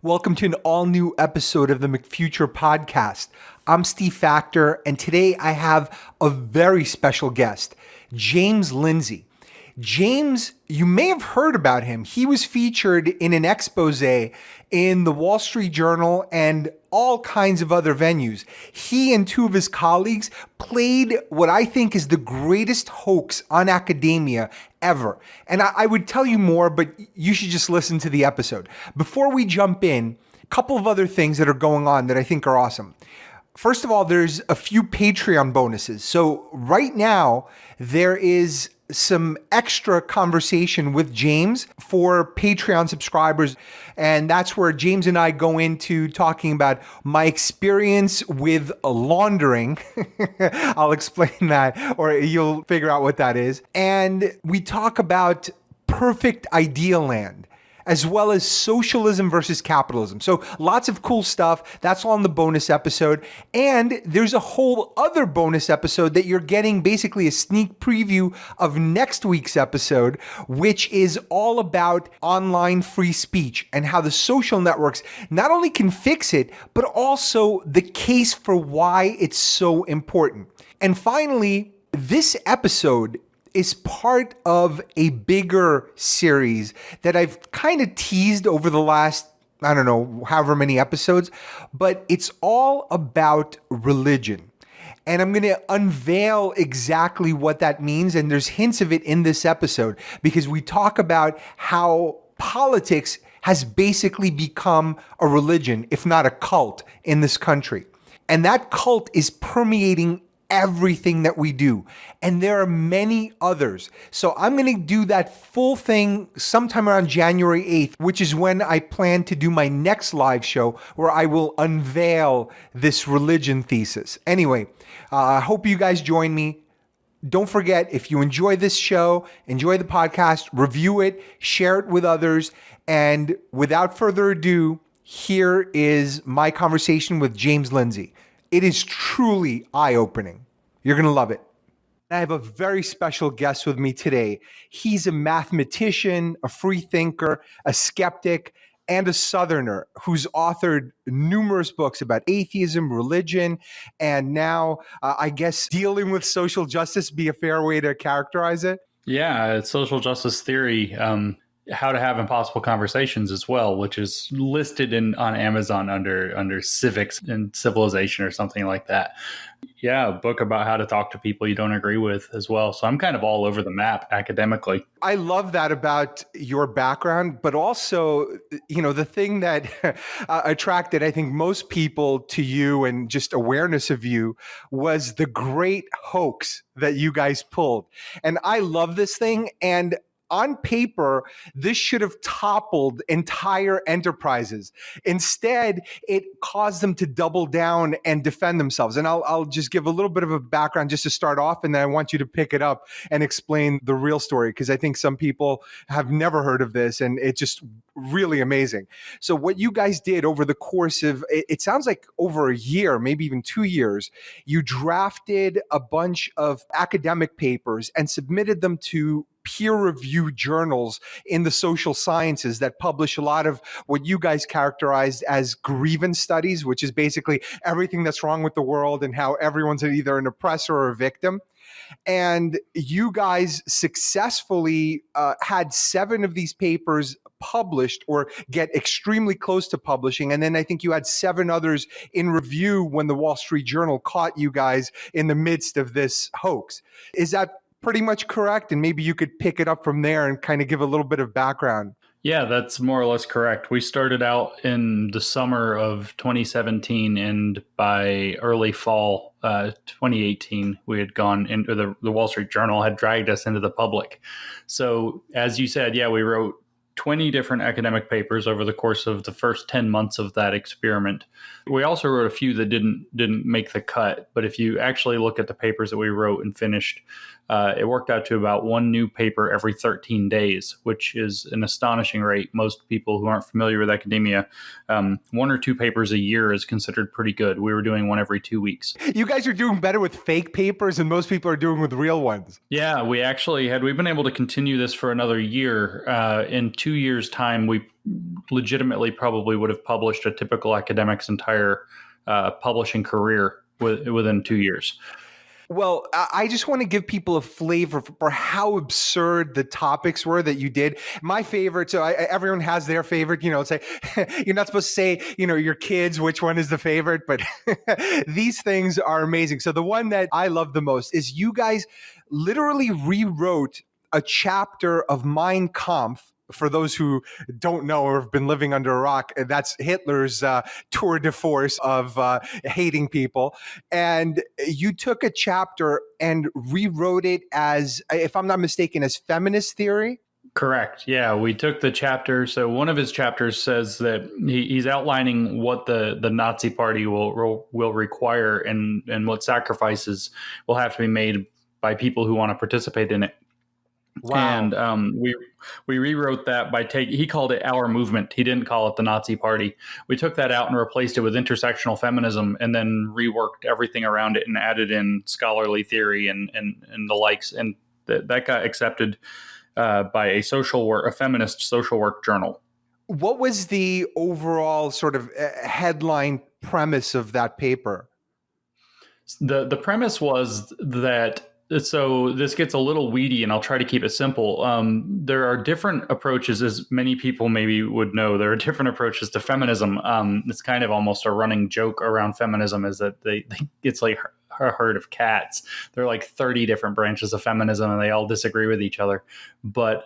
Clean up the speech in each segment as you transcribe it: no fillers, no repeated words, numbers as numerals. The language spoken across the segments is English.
Welcome to an all-new episode of the McFuture podcast. I'm Steve Faktor, and today I have a very special guest, James Lindsay. James, you may have heard about him. He was featured in an expose in the Wall Street Journal and all kinds of other venues. He and two of his colleagues played what I think is the greatest hoax on academia ever. And I would tell you more, but you should just listen to the episode. Before we jump in, a couple of other things that are going on that I think are awesome. First of all, there's a few Patreon bonuses. So right now, there is some extra conversation with James for Patreon subscribers. And that's where James and I go into talking about my experience with laundering. I'll explain that, or you'll figure out what that is. And we talk about perfect ideal land, as well as socialism versus capitalism. So lots of cool stuff. That's all in the bonus episode. And there's a whole other bonus episode that you're getting, basically a sneak preview of next week's episode, which is all about online free speech and how the social networks not only can fix it, but also the case for why it's so important. And finally, this episode is part of a bigger series that I've kind of teased over the last, I don't know, however many episodes, but it's all about religion. And I'm going to unveil exactly what that means. And there's hints of it in this episode because we talk about how politics has basically become a religion, if not a cult, in this country. And that cult is permeating everything that we do. And there are many others. So I'm going to do that full thing sometime around January 8th, which is when I plan to do my next live show where I will unveil this religion thesis. Anyway, I hope you guys join me. Don't forget, if you enjoy this show, enjoy the podcast, review it, share it with others. And without further ado, here is my conversation with James Lindsay. It is truly eye-opening. You're going to love it. I have a very special guest with me today. He's a mathematician, a free thinker, a skeptic, and a Southerner who's authored numerous books about atheism, religion, and now, I guess, dealing with social justice be a fair way to characterize it? Yeah, it's social justice theory. How to have impossible conversations as well, which is listed on Amazon under civics and civilization or something like that. Yeah, a book about how to talk to people you don't agree with as well. So I'm kind of all over the map academically. I love that about your background, but also, the thing that attracted, I think, most people to you and just awareness of you was the great hoax that you guys pulled. And I love this thing. And on paper, this should have toppled entire enterprises. Instead, it caused them to double down and defend themselves. And I'll just give a little bit of a background just to start off, and then I want you to pick it up and explain the real story, because I think some people have never heard of this, and it's just really amazing. So what you guys did over the course of, it sounds like over a year, maybe even 2 years, you drafted a bunch of academic papers and submitted them to peer-reviewed journals in the social sciences that publish a lot of what you guys characterized as grievance studies, which is basically everything that's wrong with the world and how everyone's either an oppressor or a victim. And you guys successfully had 7 of these papers published or get extremely close to publishing. And then I think you had 7 others in review when the Wall Street Journal caught you guys in the midst of this hoax. Is that pretty much correct? And maybe you could pick it up from there and kind of give a little bit of background. Yeah, that's more or less correct. We started out in the summer of 2017, and by early fall 2018, we had gone into the Wall Street Journal had dragged us into the public. So as you said, yeah, we wrote 20 different academic papers over the course of the first 10 months of that experiment. We also wrote a few that didn't make the cut, but if you actually look at the papers that we wrote and finished, it worked out to about one new paper every 13 days, which is an astonishing rate. Most people who aren't familiar with academia, one or two papers a year is considered pretty good. We were doing one every 2 weeks. You guys are doing better with fake papers than most people are doing with real ones. Yeah, we actually had, we've been able to continue this for another year. In 2 years' time, we legitimately probably would have published a typical academic's entire publishing career within 2 years. Well, I just want to give people a flavor for how absurd the topics were that you did. My favorite, so everyone has their favorite, it's like, you're not supposed to say, your kids, which one is the favorite, but these things are amazing. So the one that I love the most is you guys literally rewrote a chapter of Mein Kampf. For those who don't know or have been living under a rock, that's Hitler's tour de force of hating people. And you took a chapter and rewrote it as, if I'm not mistaken, as feminist theory. Correct. Yeah, we took the chapter. So one of his chapters says that he's outlining what the Nazi Party will require and what sacrifices will have to be made by people who want to participate in it. Wow. And we rewrote that by he called it our movement. He didn't call it the Nazi Party. We took that out and replaced it with intersectional feminism, and then reworked everything around it and added in scholarly theory and the likes. And that got accepted by a feminist social work journal. What was the overall sort of headline premise of that paper? The premise was that, so this gets a little weedy, and I'll try to keep it simple. There are different approaches, as many people maybe would know. There are different approaches to feminism. It's kind of almost a running joke around feminism is that it's like a herd of cats. There are like 30 different branches of feminism, and they all disagree with each other. But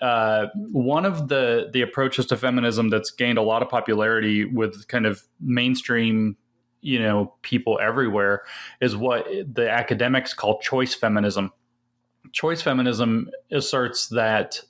one of the approaches to feminism that's gained a lot of popularity with kind of mainstream people everywhere is what the academics call choice feminism. Choice feminism asserts that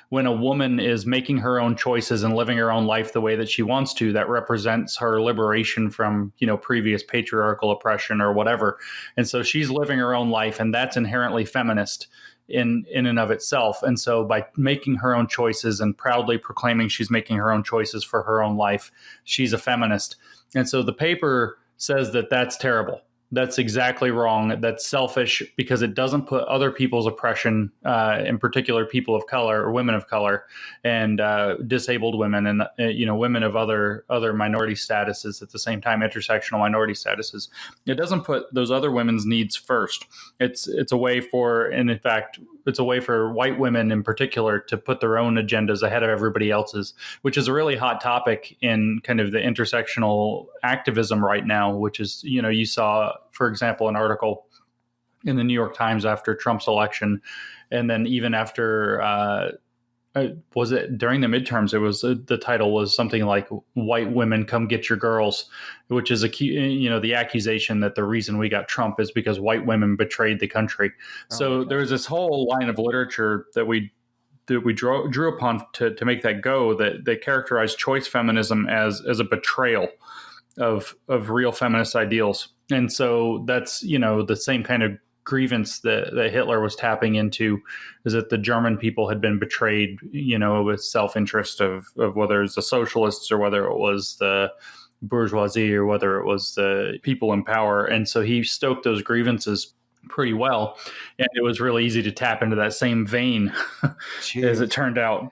when a woman is making her own choices and living her own life the way that she wants to, that represents her liberation from, previous patriarchal oppression or whatever. And so she's living her own life, and that's inherently feminist in and of itself. And so by making her own choices and proudly proclaiming she's making her own choices for her own life, she's a feminist. And so the paper says that that's terrible. That's exactly wrong. That's selfish because it doesn't put other people's oppression, in particular people of color or women of color and disabled women and, women of other minority statuses at the same time, intersectional minority statuses. It doesn't put those other women's needs first. It's a way for, and in fact, it's a way for white women in particular to put their own agendas ahead of everybody else's, which is a really hot topic in kind of the intersectional activism right now, which is, you saw, for example, an article in the New York Times after Trump's election. And then even after, was it during the midterms? It was the title was something like "White Women Come Get Your Girls," which is the accusation that the reason we got Trump is because white women betrayed the country. So there was this whole line of literature that we drew upon to make that go that characterized choice feminism as a betrayal of real feminist ideals. And so that's the same kind of grievance that Hitler was tapping into, is that the German people had been betrayed, with self-interest of whether it's the socialists or whether it was the bourgeoisie or whether it was the people in power. And so he stoked those grievances pretty well. And it was really easy to tap into that same vein, as it turned out,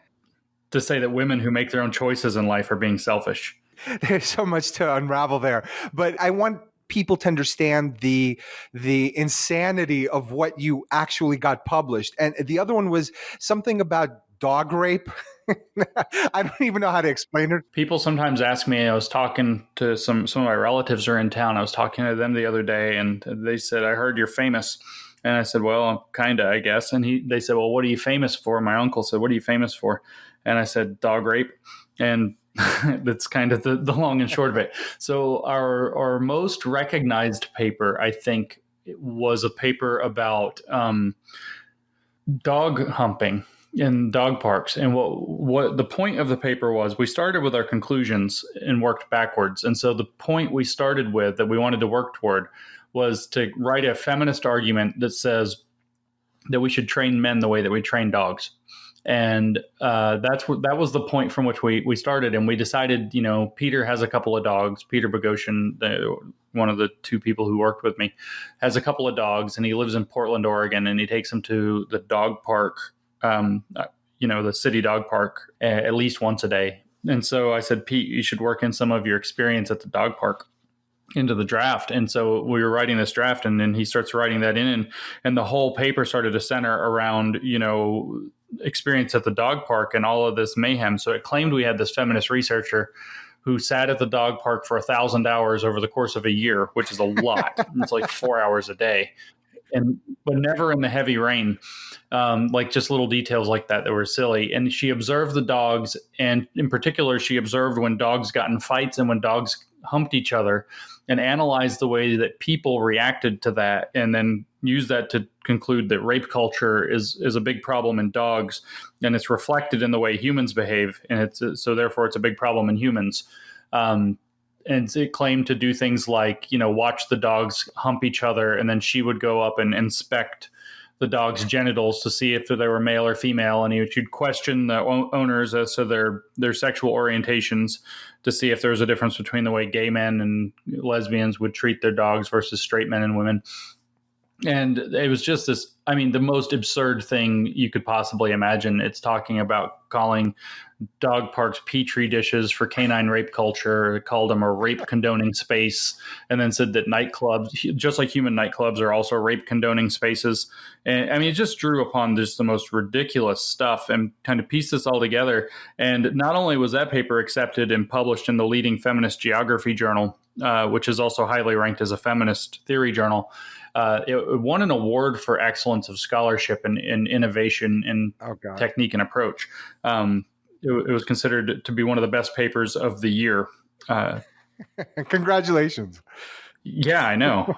to say that women who make their own choices in life are being selfish. There's so much to unravel there. But I want people to understand the insanity of what you actually got published. And the other one was something about dog rape. I don't even know how to explain it. People sometimes ask me, I was talking to some of my relatives are in town. I was talking to them the other day, and they said, "I heard you're famous." And I said, "Well, kind of, I guess." And they said, "Well, what are you famous for?" My uncle said, "What are you famous for?" And I said, "Dog rape." And that's kind of the long and short of it. So our most recognized paper, I think, was a paper about dog humping in dog parks. And what the point of the paper was, we started with our conclusions and worked backwards. And so the point we started with that we wanted to work toward was to write a feminist argument that says that we should train men the way that we train dogs. And that was the point from which we started. And we decided, Peter has a couple of dogs. Peter Bogosian, one of the two people who worked with me, has a couple of dogs, and he lives in Portland, Oregon, and he takes them to the dog park, the city dog park, at least once a day. And so I said, Pete, you should work in some of your experience at the dog park into the draft. And so we were writing this draft, and then he starts writing that in, and the whole paper started to center around, experience at the dog park and all of this mayhem. So it claimed we had this feminist researcher who sat at the dog park for 1,000 hours over the course of a year, which is a lot. It's like 4 hours a day. But never in the heavy rain, like just little details like that were silly. And she observed the dogs, and in particular, she observed when dogs got in fights and when dogs humped each other, and analyzed the way that people reacted to that, and then used that to conclude that rape culture is a big problem in dogs, and it's reflected in the way humans behave, and so therefore it's a big problem in humans. And it claimed to do things like, watch the dogs hump each other, and then she would go up and inspect the dog's genitals to see if they were male or female, and she'd question the owners as to their sexual orientations to see if there was a difference between the way gay men and lesbians would treat their dogs versus straight men and women. And it was just this, the most absurd thing you could possibly imagine. It's talking about calling dog parks petri dishes for canine rape culture. It called them a rape condoning space, and then said that nightclubs, just like human nightclubs, are also rape condoning spaces. And it just drew upon just the most ridiculous stuff and kind of pieced this all together. And not only was that paper accepted and published in the leading feminist geography journal, which is also highly ranked as a feminist theory journal, it won an award for excellence of scholarship and innovation in technique and approach. It was considered to be one of the best papers of the year. Congratulations. Yeah, I know.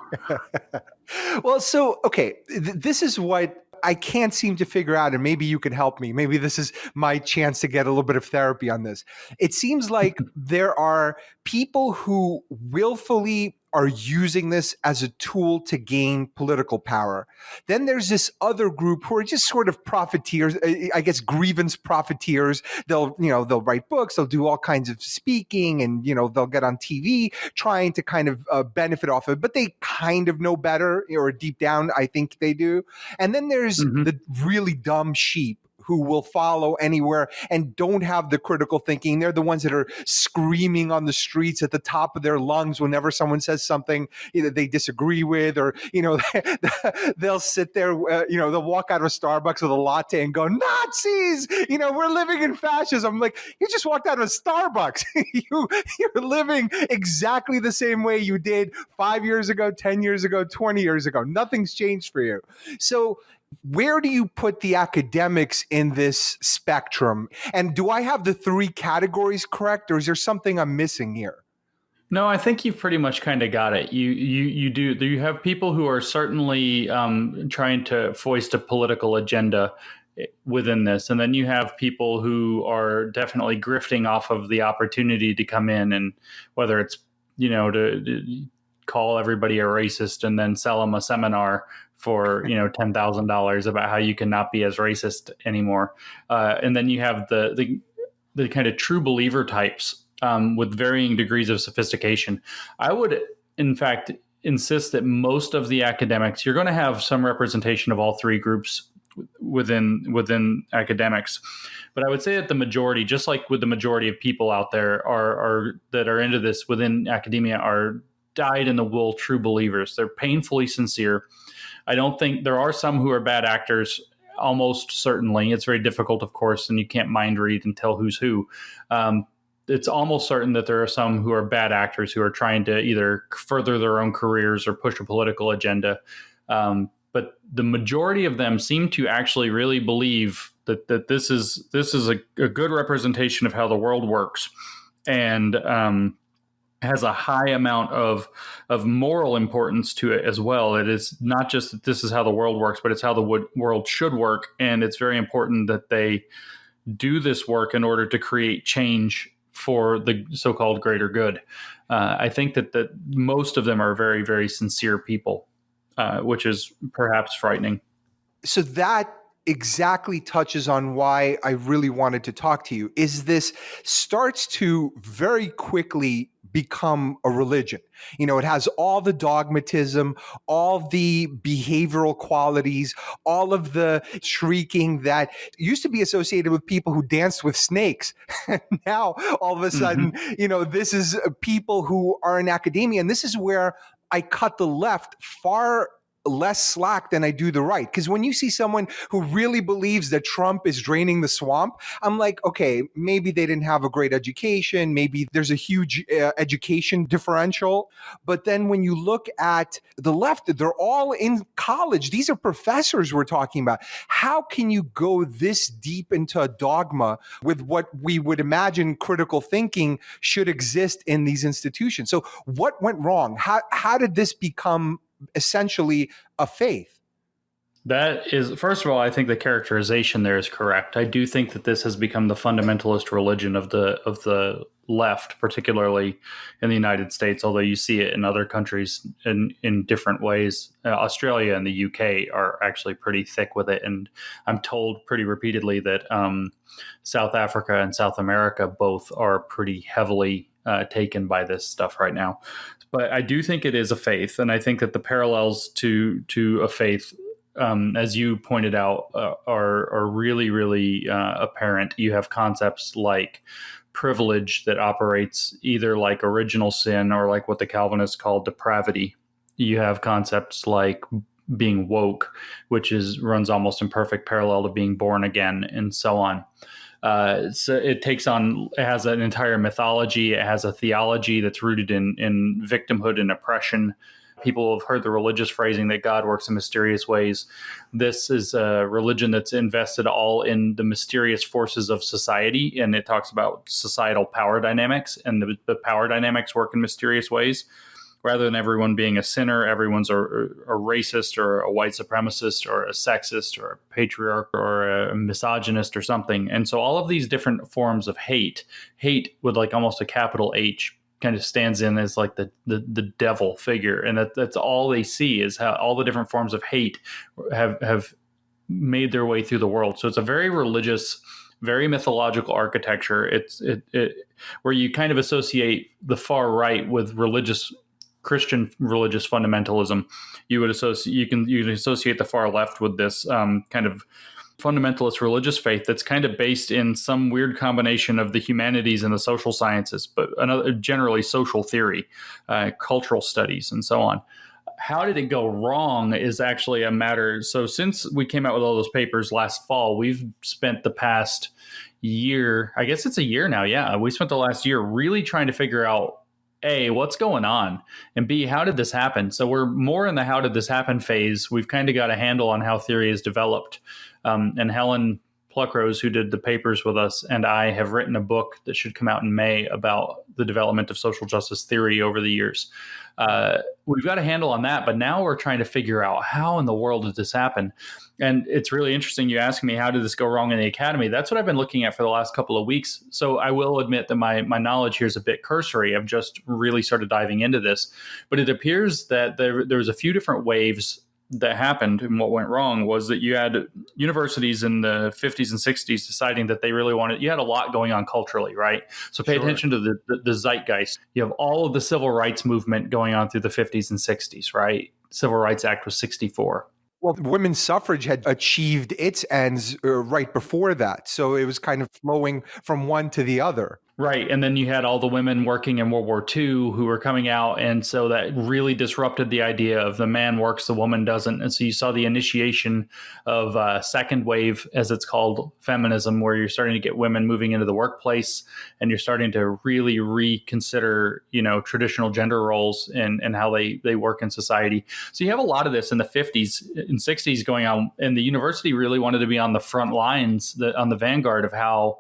Well, so, okay, this is what I can't seem to figure out, and maybe you can help me. Maybe this is my chance to get a little bit of therapy on this. It seems like there are people who willfully are using this as a tool to gain political power. Then there's this other group who are just sort of profiteers, I guess grievance profiteers. They'll write books, they'll do all kinds of speaking, and, they'll get on TV trying to kind of benefit off of it, but they kind of know better, or deep down, I think they do. And then there's the really dumb sheep who will follow anywhere and don't have the critical thinking. They're the ones that are screaming on the streets at the top of their lungs whenever someone says something either they disagree with, or, they'll sit there, they'll walk out of Starbucks with a latte and go, Nazis, we're living in fascism. I'm like, you just walked out of Starbucks. You're living exactly the same way you did 5 years ago, 10 years ago, 20 years ago. Nothing's changed for you. So where do you put the academics in this spectrum? And do I have the three categories correct, or is there something I'm missing here? No, I think you've pretty much kind of got it. You do. You have people who are certainly trying to foist a political agenda within this, and then you have people who are definitely grifting off of the opportunity to come in, and whether it's to call everybody a racist and then sell them a seminar for $10,000 about how you cannot be as racist anymore, and then you have the kind of true believer types with varying degrees of sophistication. I would, in fact, insist that most of the academics, you're going to have some representation of all three groups within academics, but I would say that the majority, just like with the majority of people out there, are that are into this within academia, are dyed-in-the-wool true believers. They're painfully sincere. I don't think there are some who are bad actors. Almost certainly. It's very difficult, of course, and you can't mind read and tell who's who. It's almost certain that there are some who are bad actors who are trying to either further their own careers or push a political agenda. But the majority of them seem to actually really believe that this is a good representation of how the world works, and has a high amount of moral importance to it as well. It is not just that this is how the world works, but it's how the world should work. And it's very important that they do this work in order to create change for the so-called greater good. I think that most of them are very, very sincere people, which is perhaps frightening. So that exactly touches on why I really wanted to talk to you. Is this starts to very quickly become a religion. You know, it has all the dogmatism, all the behavioral qualities, all of the shrieking that used to be associated with people who danced with snakes. Now, all of a sudden, you know, this is people who are in academia. And this is where I cut the left far less slack than I do the right. Because when you see someone who really believes that Trump is draining the swamp, I'm like, okay, maybe they didn't have a great education. Maybe there's a huge education differential. But then when you look at the left, they're all in college. These are professors we're talking about. How can you go this deep into a dogma with what we would imagine critical thinking should exist in these institutions? So what went wrong? How did this become essentially a faith? That is, first of all, I think the characterization there is correct. I do think that this has become the fundamentalist religion of the left, particularly in the United States, although you see it in other countries in different ways. Australia and the UK are actually pretty thick with it. And I'm told pretty repeatedly that South Africa and South America both are pretty heavily taken by this stuff right now. But I do think it is a faith. And I think that the parallels to a faith, as you pointed out, are really, really apparent. You have concepts like privilege that operates either like original sin or like what the Calvinists call depravity. You have concepts like being woke, which runs almost in perfect parallel to being born again, and so on. So it has an entire mythology. It has a theology that's rooted in victimhood and oppression. People have heard the religious phrasing that God works in mysterious ways. This is a religion that's invested all in the mysterious forces of society, and it talks about societal power dynamics, and the power dynamics work in mysterious ways. Rather than everyone being a sinner, everyone's a racist or a white supremacist or a sexist or a patriarch or a misogynist or something. And so all of these different forms of hate with like almost a capital H, kind of stands in as like the devil figure. And that's all they see is how all the different forms of hate have made their way through the world. So it's a very religious, very mythological architecture. It's where you kind of associate the far right with Christian religious fundamentalism. You can associate the far left with this kind of fundamentalist religious faith that's kind of based in some weird combination of the humanities and the social sciences, but generally social theory, cultural studies, and so on. How did it go wrong is actually a matter. So since we came out with all those papers last fall, we've spent the past year, I guess it's a year now. Yeah, we spent the last year really trying to figure out, A, what's going on? And B, how did this happen? So we're more in the how did this happen phase. We've kind of got a handle on how theory is developed. And Helen Pluckrose, who did the papers with us, and I have written a book that should come out in May about the development of social justice theory over the years. We've got a handle on that, but now we're trying to figure out how in the world did this happen? And it's really interesting. You ask me, how did this go wrong in the academy? That's what I've been looking at for the last couple of weeks. So I will admit that my knowledge here is a bit cursory. I've just really started diving into this. But it appears that there was a few different waves that happened, and what went wrong was that you had universities in the 50s and 60s deciding that they really wanted, you had a lot going on culturally, right? So pay attention to the zeitgeist. You have all of the civil rights movement going on through the 50s and 60s, right? Civil Rights Act was 64. Well, women's suffrage had achieved its ends right before that. So it was kind of flowing from one to the other. Right. And then you had all the women working in World War II who were coming out. And so that really disrupted the idea of the man works, the woman doesn't. And so you saw the initiation of second wave, as it's called, feminism, where you're starting to get women moving into the workplace and you're starting to really reconsider, traditional gender roles and how they work in society. So you have a lot of this in the 50s and 60s going on. And the university really wanted to be on the front lines, on the vanguard of how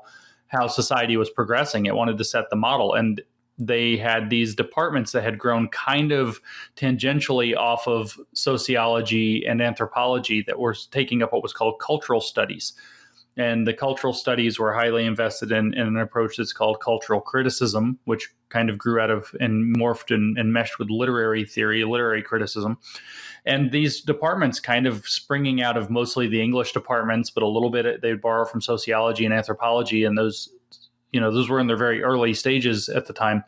society was progressing. It wanted to set the model. And they had these departments that had grown kind of tangentially off of sociology and anthropology that were taking up what was called cultural studies. And the cultural studies were highly invested in an approach that's called cultural criticism, which kind of grew out of and morphed and meshed with literary theory, literary criticism. And these departments kind of springing out of mostly the English departments, but a little bit they'd borrow from sociology and anthropology. And those were in their very early stages at the time,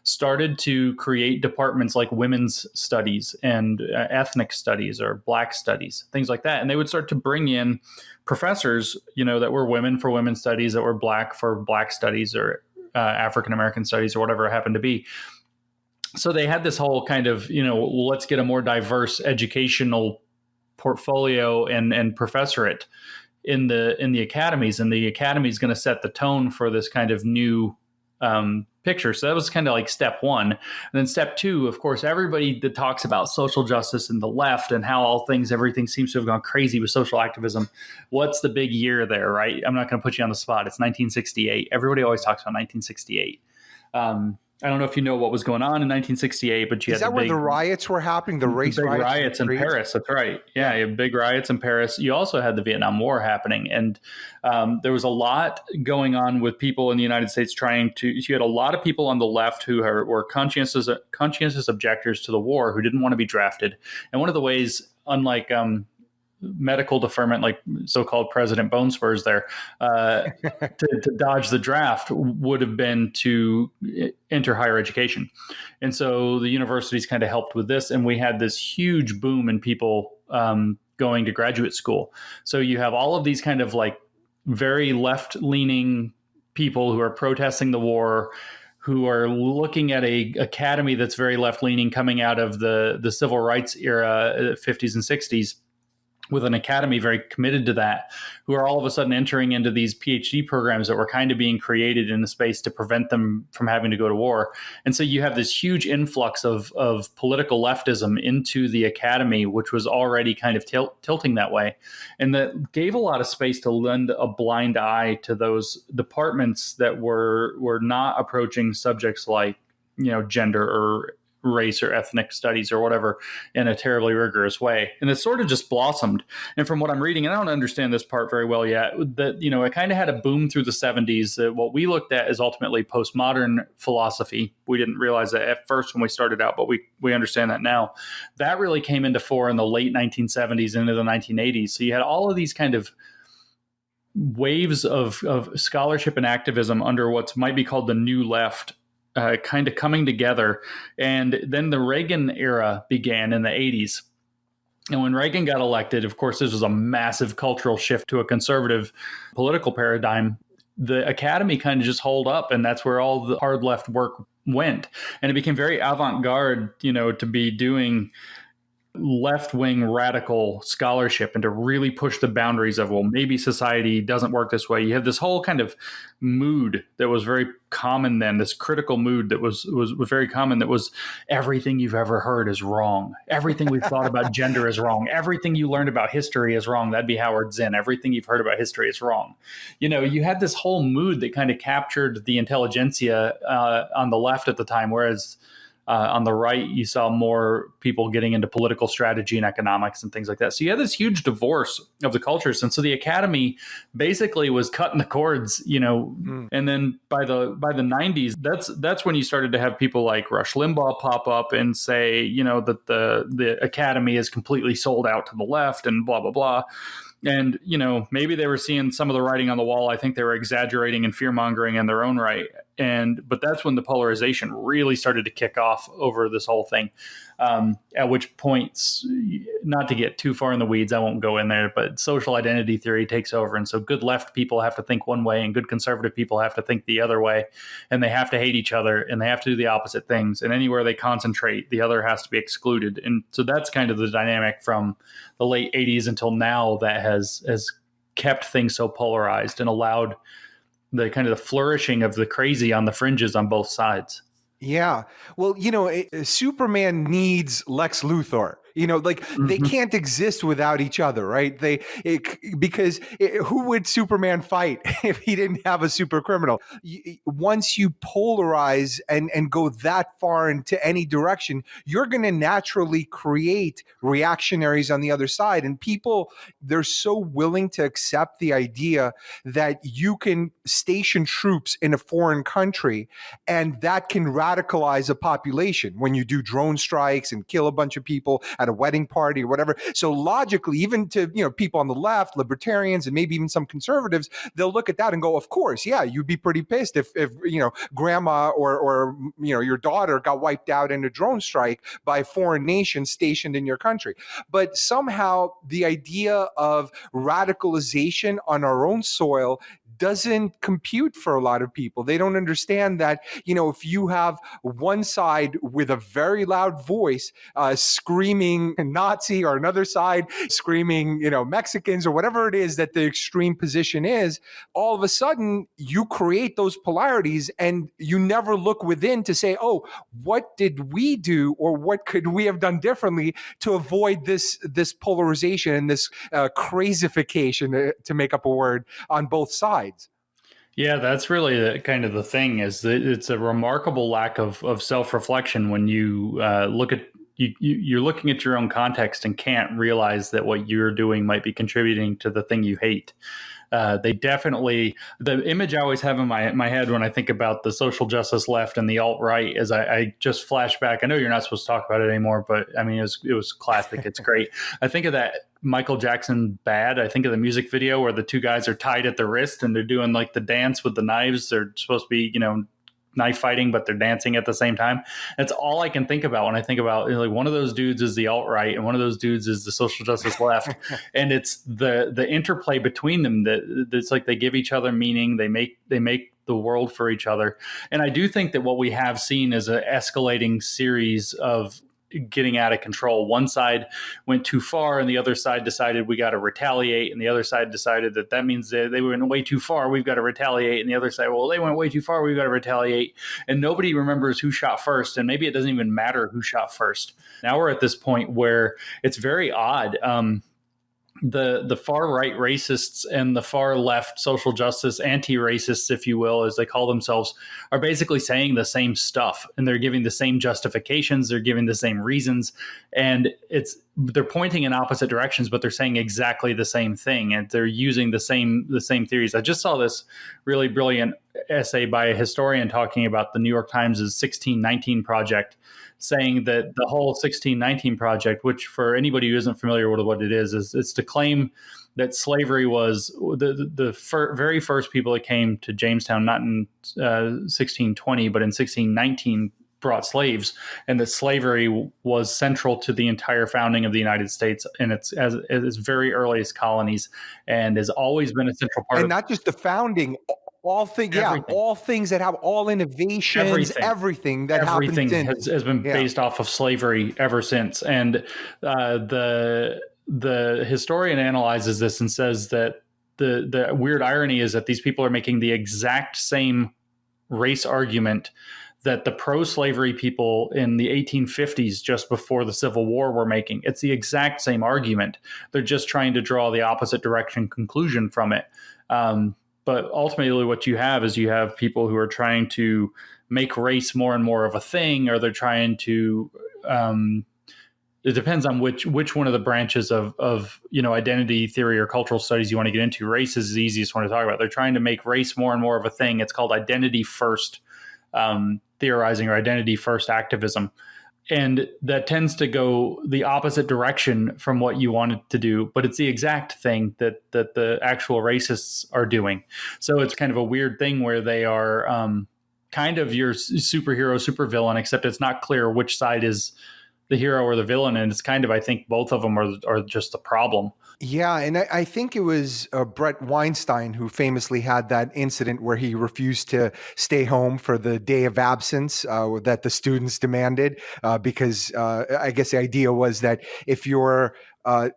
started to create departments like women's studies and ethnic studies or black studies, things like that. And they would start to bring in professors, that were women for women's studies, that were black for black studies, or African-American studies, or whatever it happened to be. So they had this whole kind of, let's get a more diverse educational portfolio and professorate in the academies, and the academy is going to set the tone for this kind of new picture. So that was kind of like step one. And then step two, of course, everybody that talks about social justice and the left and how everything seems to have gone crazy with social activism. What's the big year there, right? I'm not going to put you on the spot. It's 1968. Everybody always talks about 1968. I don't know if you know what was going on in 1968, but is that where the riots were happening? The race riots in Paris. That's right. Yeah, you had big riots in Paris. You also had the Vietnam War happening, and there was a lot going on with people in the United States you had a lot of people on the left who were conscientious objectors to the war, who didn't want to be drafted. And one of the ways, unlike medical deferment, like so-called President Bone Spurs there, to dodge the draft would have been to enter higher education. And so the universities kind of helped with this. And we had this huge boom in people going to graduate school. So you have all of these kind of like very left-leaning people who are protesting the war, who are looking at a academy that's very left-leaning coming out of the civil rights era, 50s and 60s, with an academy very committed to that, who are all of a sudden entering into these PhD programs that were kind of being created in the space to prevent them from having to go to war. And so you have this huge influx of political leftism into the academy, which was already kind of tilting that way. And that gave a lot of space to lend a blind eye to those departments that were not approaching subjects like, gender or race or ethnic studies or whatever in a terribly rigorous way. And it sort of just blossomed. And from what I'm reading, and I don't understand this part very well yet, that, it kind of had a boom through the 70s. That what we looked at is ultimately postmodern philosophy. We didn't realize that at first when we started out, but we understand that now. That really came into fore in the late 1970s into the 1980s. So you had all of these kind of waves of scholarship and activism under what might be called the new left, kind of coming together. And then the Reagan era began in the 80s. And when Reagan got elected, of course, this was a massive cultural shift to a conservative political paradigm. The academy kind of just holed up, and that's where all the hard left work went. And it became very avant-garde, to be doing left-wing radical scholarship and to really push the boundaries of, well, maybe society doesn't work this way. You have this whole kind of mood that was very common then, this critical mood that was very common, that was everything you've ever heard is wrong. Everything we've thought about gender is wrong. Everything you learned about history is wrong. That'd be Howard Zinn. Everything you've heard about history is wrong. You had this whole mood that kind of captured the intelligentsia on the left at the time, whereas on the right, you saw more people getting into political strategy and economics and things like that. So you had this huge divorce of the cultures. And so the academy basically was cutting the cords, and then by the 90s, that's when you started to have people like Rush Limbaugh pop up and say, that the academy is completely sold out to the left and blah, blah, blah. And, maybe they were seeing some of the writing on the wall. I think they were exaggerating and fear-mongering in their own right. But that's when the polarization really started to kick off over this whole thing. At which points, not to get too far in the weeds, I won't go in there, but social identity theory takes over. And so good left people have to think one way and good conservative people have to think the other way. And they have to hate each other and they have to do the opposite things. And anywhere they concentrate, the other has to be excluded. And so that's kind of the dynamic from the late 80s until now that has kept things so polarized and allowed the kind of the flourishing of the crazy on the fringes on both sides. Yeah. Well, Superman needs Lex Luthor. Like they Hmm. can't exist without each other, right? Who would Superman fight if he didn't have a super criminal? Once you polarize and go that far into any direction, you're going to naturally create reactionaries on the other side. And people, they're so willing to accept the idea that you can station troops in a foreign country and that can radicalize a population when you do drone strikes and kill a bunch of people at a wedding party or whatever. So logically, even to people on the left, libertarians, and maybe even some conservatives, they'll look at that and go, of course, yeah, you'd be pretty pissed if grandma or your daughter got wiped out in a drone strike by a foreign nation stationed in your country. But somehow the idea of radicalization on our own soil doesn't compute for a lot of people. They don't understand that, if you have one side with a very loud voice screaming Nazi, or another side screaming, Mexicans, or whatever it is that the extreme position is, all of a sudden you create those polarities and you never look within to say, oh, what did we do or what could we have done differently to avoid this polarization and this crazification, to make up a word, on both sides. Yeah, that's really kind of the thing, is that it's a remarkable lack of self-reflection when you look at you're looking at your own context and can't realize that what you're doing might be contributing to the thing you hate. They definitely, the image I always have in my head when I think about the social justice left and the alt-right is I just flash back. I know you're not supposed to talk about it anymore, but I mean, it was classic. It's great. I think of that Michael Jackson Bad. I think of the music video where the two guys are tied at the wrist and they're doing like the dance with the knives. They're supposed to be, knife fighting, but they're dancing at the same time. That's all I can think about when I think about, like, one of those dudes is the alt-right and one of those dudes is the social justice left. And it's the interplay between them that it's like they give each other meaning. They make the world for each other. And I do think that what we have seen is an escalating series of getting out of control. One side went too far and the other side decided we got to retaliate, and the other side decided that means they went way too far, we've got to retaliate, and the other side, well, they went way too far, we've got to retaliate. And nobody remembers who shot first, and maybe it doesn't even matter who shot first. Now we're at this point where it's very odd. The far right racists and the far left social justice anti-racists, if you will, as they call themselves, are basically saying the same stuff, and they're giving the same justifications, they're giving the same reasons, and they're pointing in opposite directions, but they're saying exactly the same thing, and they're using the same theories. I just saw this really brilliant essay by a historian talking about the New York Times' 1619 project, saying that the whole 1619 project, which for anybody who isn't familiar with what it is it's to claim that slavery was the very first people that came to Jamestown, not in 1620, but in 1619, brought slaves, and that slavery was central to the entire founding of the United States, and it's as its very earliest colonies, and has always been a central part. And not just the founding. All things that have all innovations, everything that happens has been based off of slavery ever since. And the historian analyzes this and says that the weird irony is that these people are making the exact same race argument that the pro-slavery people in the 1850s, just before the Civil War, were making. It's the exact same argument. They're just trying to draw the opposite direction conclusion from it. But ultimately what you have is people who are trying to make race more and more of a thing, or they're trying to, it depends on which one of the branches of identity theory or cultural studies you want to get into. Race is the easiest one to talk about. They're trying to make race more and more of a thing. It's called identity first theorizing, or identity first activism. And that tends to go the opposite direction from what you want it to do, but it's the exact thing that the actual racists are doing. So it's kind of a weird thing where they are kind of your superhero, supervillain, except it's not clear which side is the hero or the villain. And it's kind of, I think both of them are just the problem. Yeah, and I think it was Brett Weinstein who famously had that incident where he refused to stay home for the day of absence that the students demanded, because I guess the idea was that if you're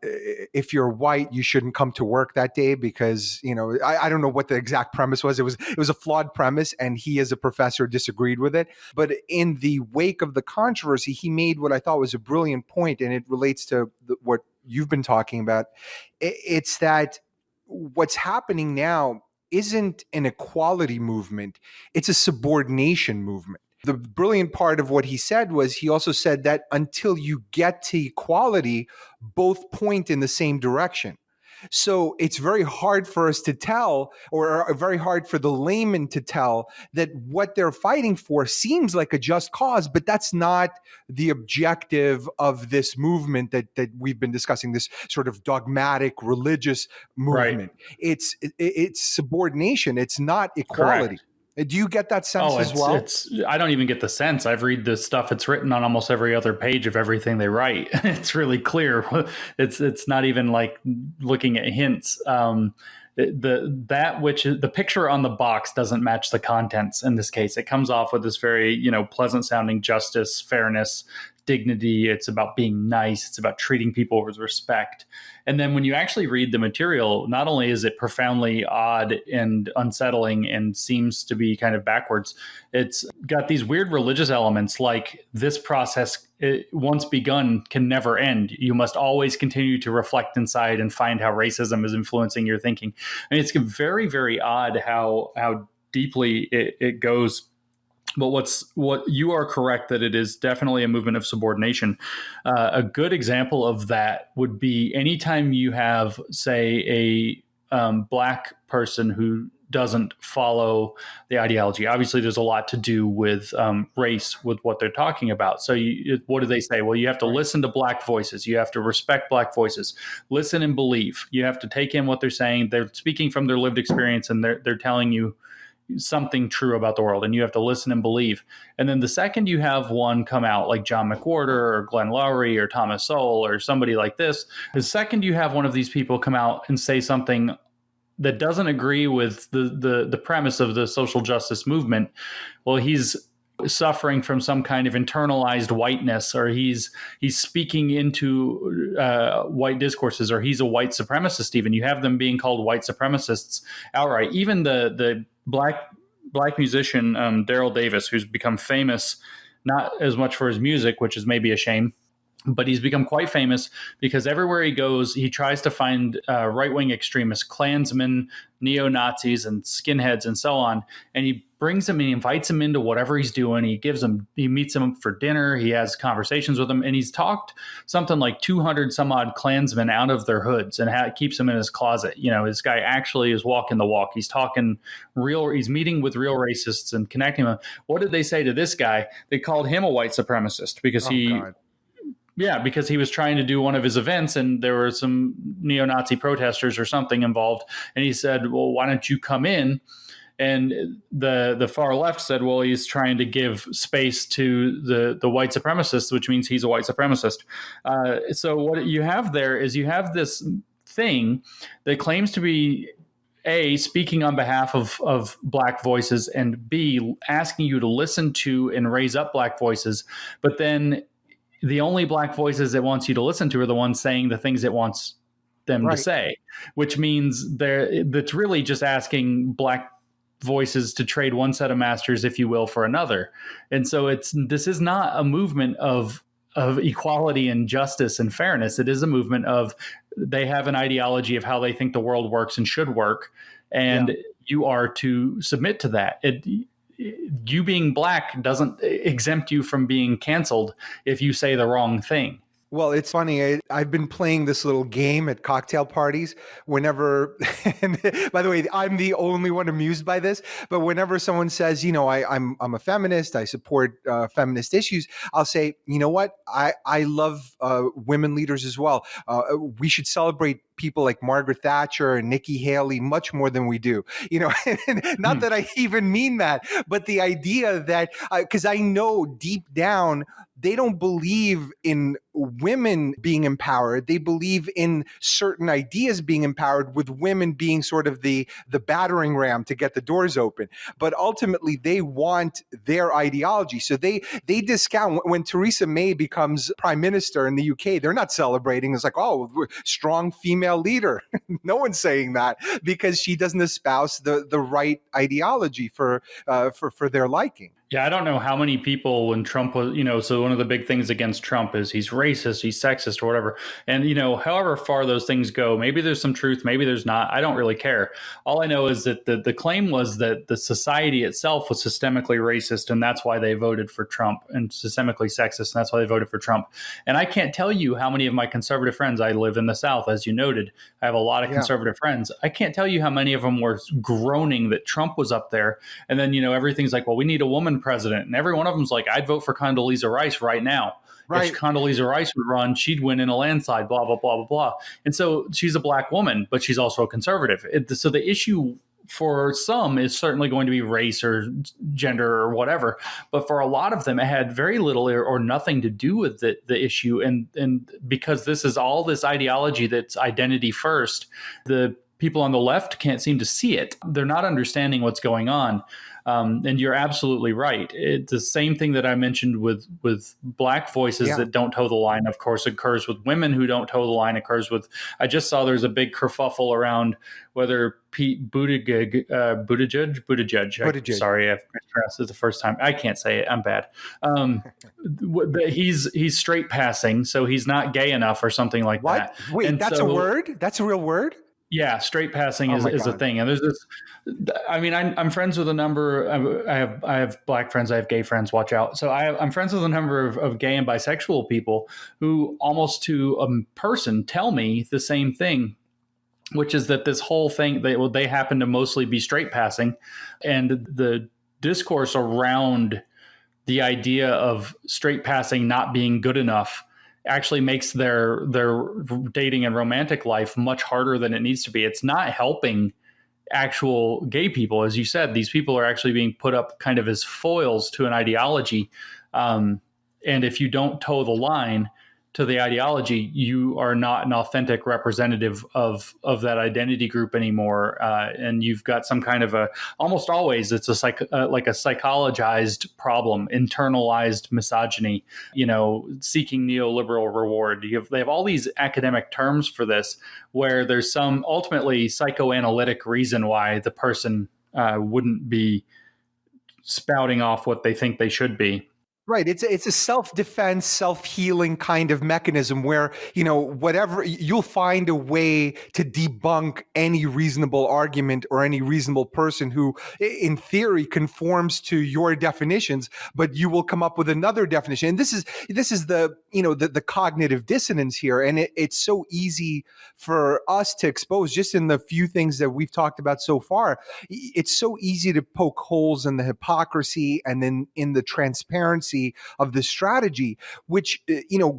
if you're white, you shouldn't come to work that day because, I don't know what the exact premise was. It was a flawed premise, and he as a professor disagreed with it. But in the wake of the controversy, he made what I thought was a brilliant point, and it relates to what you've been talking about. It's that what's happening now isn't an equality movement, it's a subordination movement. The brilliant part of what he said was he also said that until you get to equality, both point in the same direction. So it's very hard for us to tell, or very hard for the layman to tell, that what they're fighting for seems like a just cause, but that's not the objective of this movement that we've been discussing, this sort of dogmatic religious movement. Right. It's subordination. It's not equality. Correct. Do you get that sense as well? I don't even get the sense. I've read the stuff it's written on almost every other page of everything they write. It's really clear. It's not even like looking at hints. The picture on the box doesn't match the contents in this case. It comes off with this very, pleasant sounding justice, fairness, dignity. It's about being nice. It's about treating people with respect. And then when you actually read the material, not only is it profoundly odd and unsettling and seems to be kind of backwards, it's got these weird religious elements like this process, once begun, can never end. You must always continue to reflect inside and find how racism is influencing your thinking. I mean, it's very, very odd how deeply it goes. But what you are correct that it is definitely a movement of subordination. A good example of that would be anytime you have, say, a black person who doesn't follow the ideology. Obviously, there's a lot to do with race with what they're talking about. So what do they say? Well, you have to listen to black voices. You have to respect black voices. Listen and believe. You have to take in what they're saying. They're speaking from their lived experience, and they're telling you something true about the world, and you have to listen and believe. And then the second you have one come out like John McWhorter or Glenn Loury or Thomas Sowell or somebody like this, the second you have one of these people come out and say something that doesn't agree with the premise of the social justice movement, well, he's suffering from some kind of internalized whiteness, or he's speaking into white discourses, or he's a white supremacist. Even you have them being called white supremacists outright. Even the black musician Daryl Davis, who's become famous not as much for his music, which is maybe a shame, but he's become quite famous because everywhere he goes, he tries to find right-wing extremists, Klansmen, neo-Nazis, and skinheads, and so on. And he brings them and he invites them into whatever he's doing. He meets them for dinner. He has conversations with them. And he's talked something like 200 some odd Klansmen out of their hoods and keeps them in his closet. This guy actually is walking the walk. He's he's meeting with real racists and connecting them. What did they say to this guy? They called him a white supremacist because God. Yeah, because he was trying to do one of his events and there were some neo-Nazi protesters or something involved. And he said, well, why don't you come in? And the far left said, well, he's trying to give space to the white supremacists, which means he's a white supremacist. So what you have there is you have this thing that claims to be A, speaking on behalf of black voices, and B, asking you to listen to and raise up black voices. But then the only black voices it wants you to listen to are the ones saying the things it wants them to say, which means that's really just asking black voices to trade one set of masters, if you will, for another. And so this is not a movement of equality and justice and fairness. It is a movement of they have an ideology of how they think the world works and should work, and you are to submit to that. You being black doesn't exempt you from being canceled if you say the wrong thing. Well, it's funny. I've been playing this little game at cocktail parties whenever, and by the way, I'm the only one amused by this, but whenever someone says, I'm a feminist, I support feminist issues, I'll say, you know what? I love women leaders as well. We should celebrate people like Margaret Thatcher and Nikki Haley much more than we do. Not that I even mean that, but the idea that, because I know deep down, they don't believe in women being empowered. They believe in certain ideas being empowered, with women being sort of the battering ram to get the doors open. But ultimately, they want their ideology. So they discount when Theresa May becomes prime minister in the UK. They're not celebrating. It's like, oh, strong female leader. No one's saying that, because she doesn't espouse the right ideology for their liking. Yeah, I don't know how many people when Trump was, so one of the big things against Trump is he's racist, he's sexist, or whatever. And, however far those things go, maybe there's some truth, maybe there's not. I don't really care. All I know is that the claim was that the society itself was systemically racist, and that's why they voted for Trump, and systemically sexist, and that's why they voted for Trump. And I can't tell you how many of my conservative friends, I live in the South, as you noted. I have a lot of conservative friends. I can't tell you how many of them were groaning that Trump was up there. And then, everything's like, well, we need a woman president. And every one of them's like, I'd vote for Condoleezza Rice right now. Right. If Condoleezza Rice would run, she'd win in a landslide, blah, blah, blah, blah, blah. And so she's a black woman, but she's also a conservative. So the issue for some is certainly going to be race or gender or whatever. But for a lot of them, it had very little or nothing to do with the issue. And because this is all this ideology that's identity first, the people on the left can't seem to see it. They're not understanding what's going on. And you're absolutely right. It's the same thing that I mentioned with black voices that don't toe the line, of course, occurs with women who don't toe the line, occurs with, I just saw there's a big kerfuffle around whether Pete Buttigieg, sorry, I've pronounced it the first time. I can't say it. I'm bad. He's straight passing, so he's not gay enough or something like that. Wait, and that's a word? That's a real word? Yeah, straight passing is a thing. And there's this, I'm friends with a number, I have black friends, I have gay friends, watch out. So I'm friends with a number of gay and bisexual people who almost to a person tell me the same thing, which is that this whole thing, they happen to mostly be straight passing. And the discourse around the idea of straight passing not being good enough actually makes their dating and romantic life much harder than it needs to be. It's not helping actual gay people. As you said, these people are actually being put up kind of as foils to an ideology. And if you don't toe the line to the ideology, you are not an authentic representative of that identity group anymore. And you've got some kind of almost always it's like a psychologized problem, internalized misogyny, seeking neoliberal reward. They have all these academic terms for this, where there's some ultimately psychoanalytic reason why the person wouldn't be spouting off what they think they should be. Right. It's a self-defense, self-healing kind of mechanism where, whatever, you'll find a way to debunk any reasonable argument or any reasonable person who, in theory, conforms to your definitions, but you will come up with another definition. And this is the cognitive dissonance here. And it's so easy for us to expose, just in the few things that we've talked about so far. It's so easy to poke holes in the hypocrisy and then in the transparency of the strategy, which,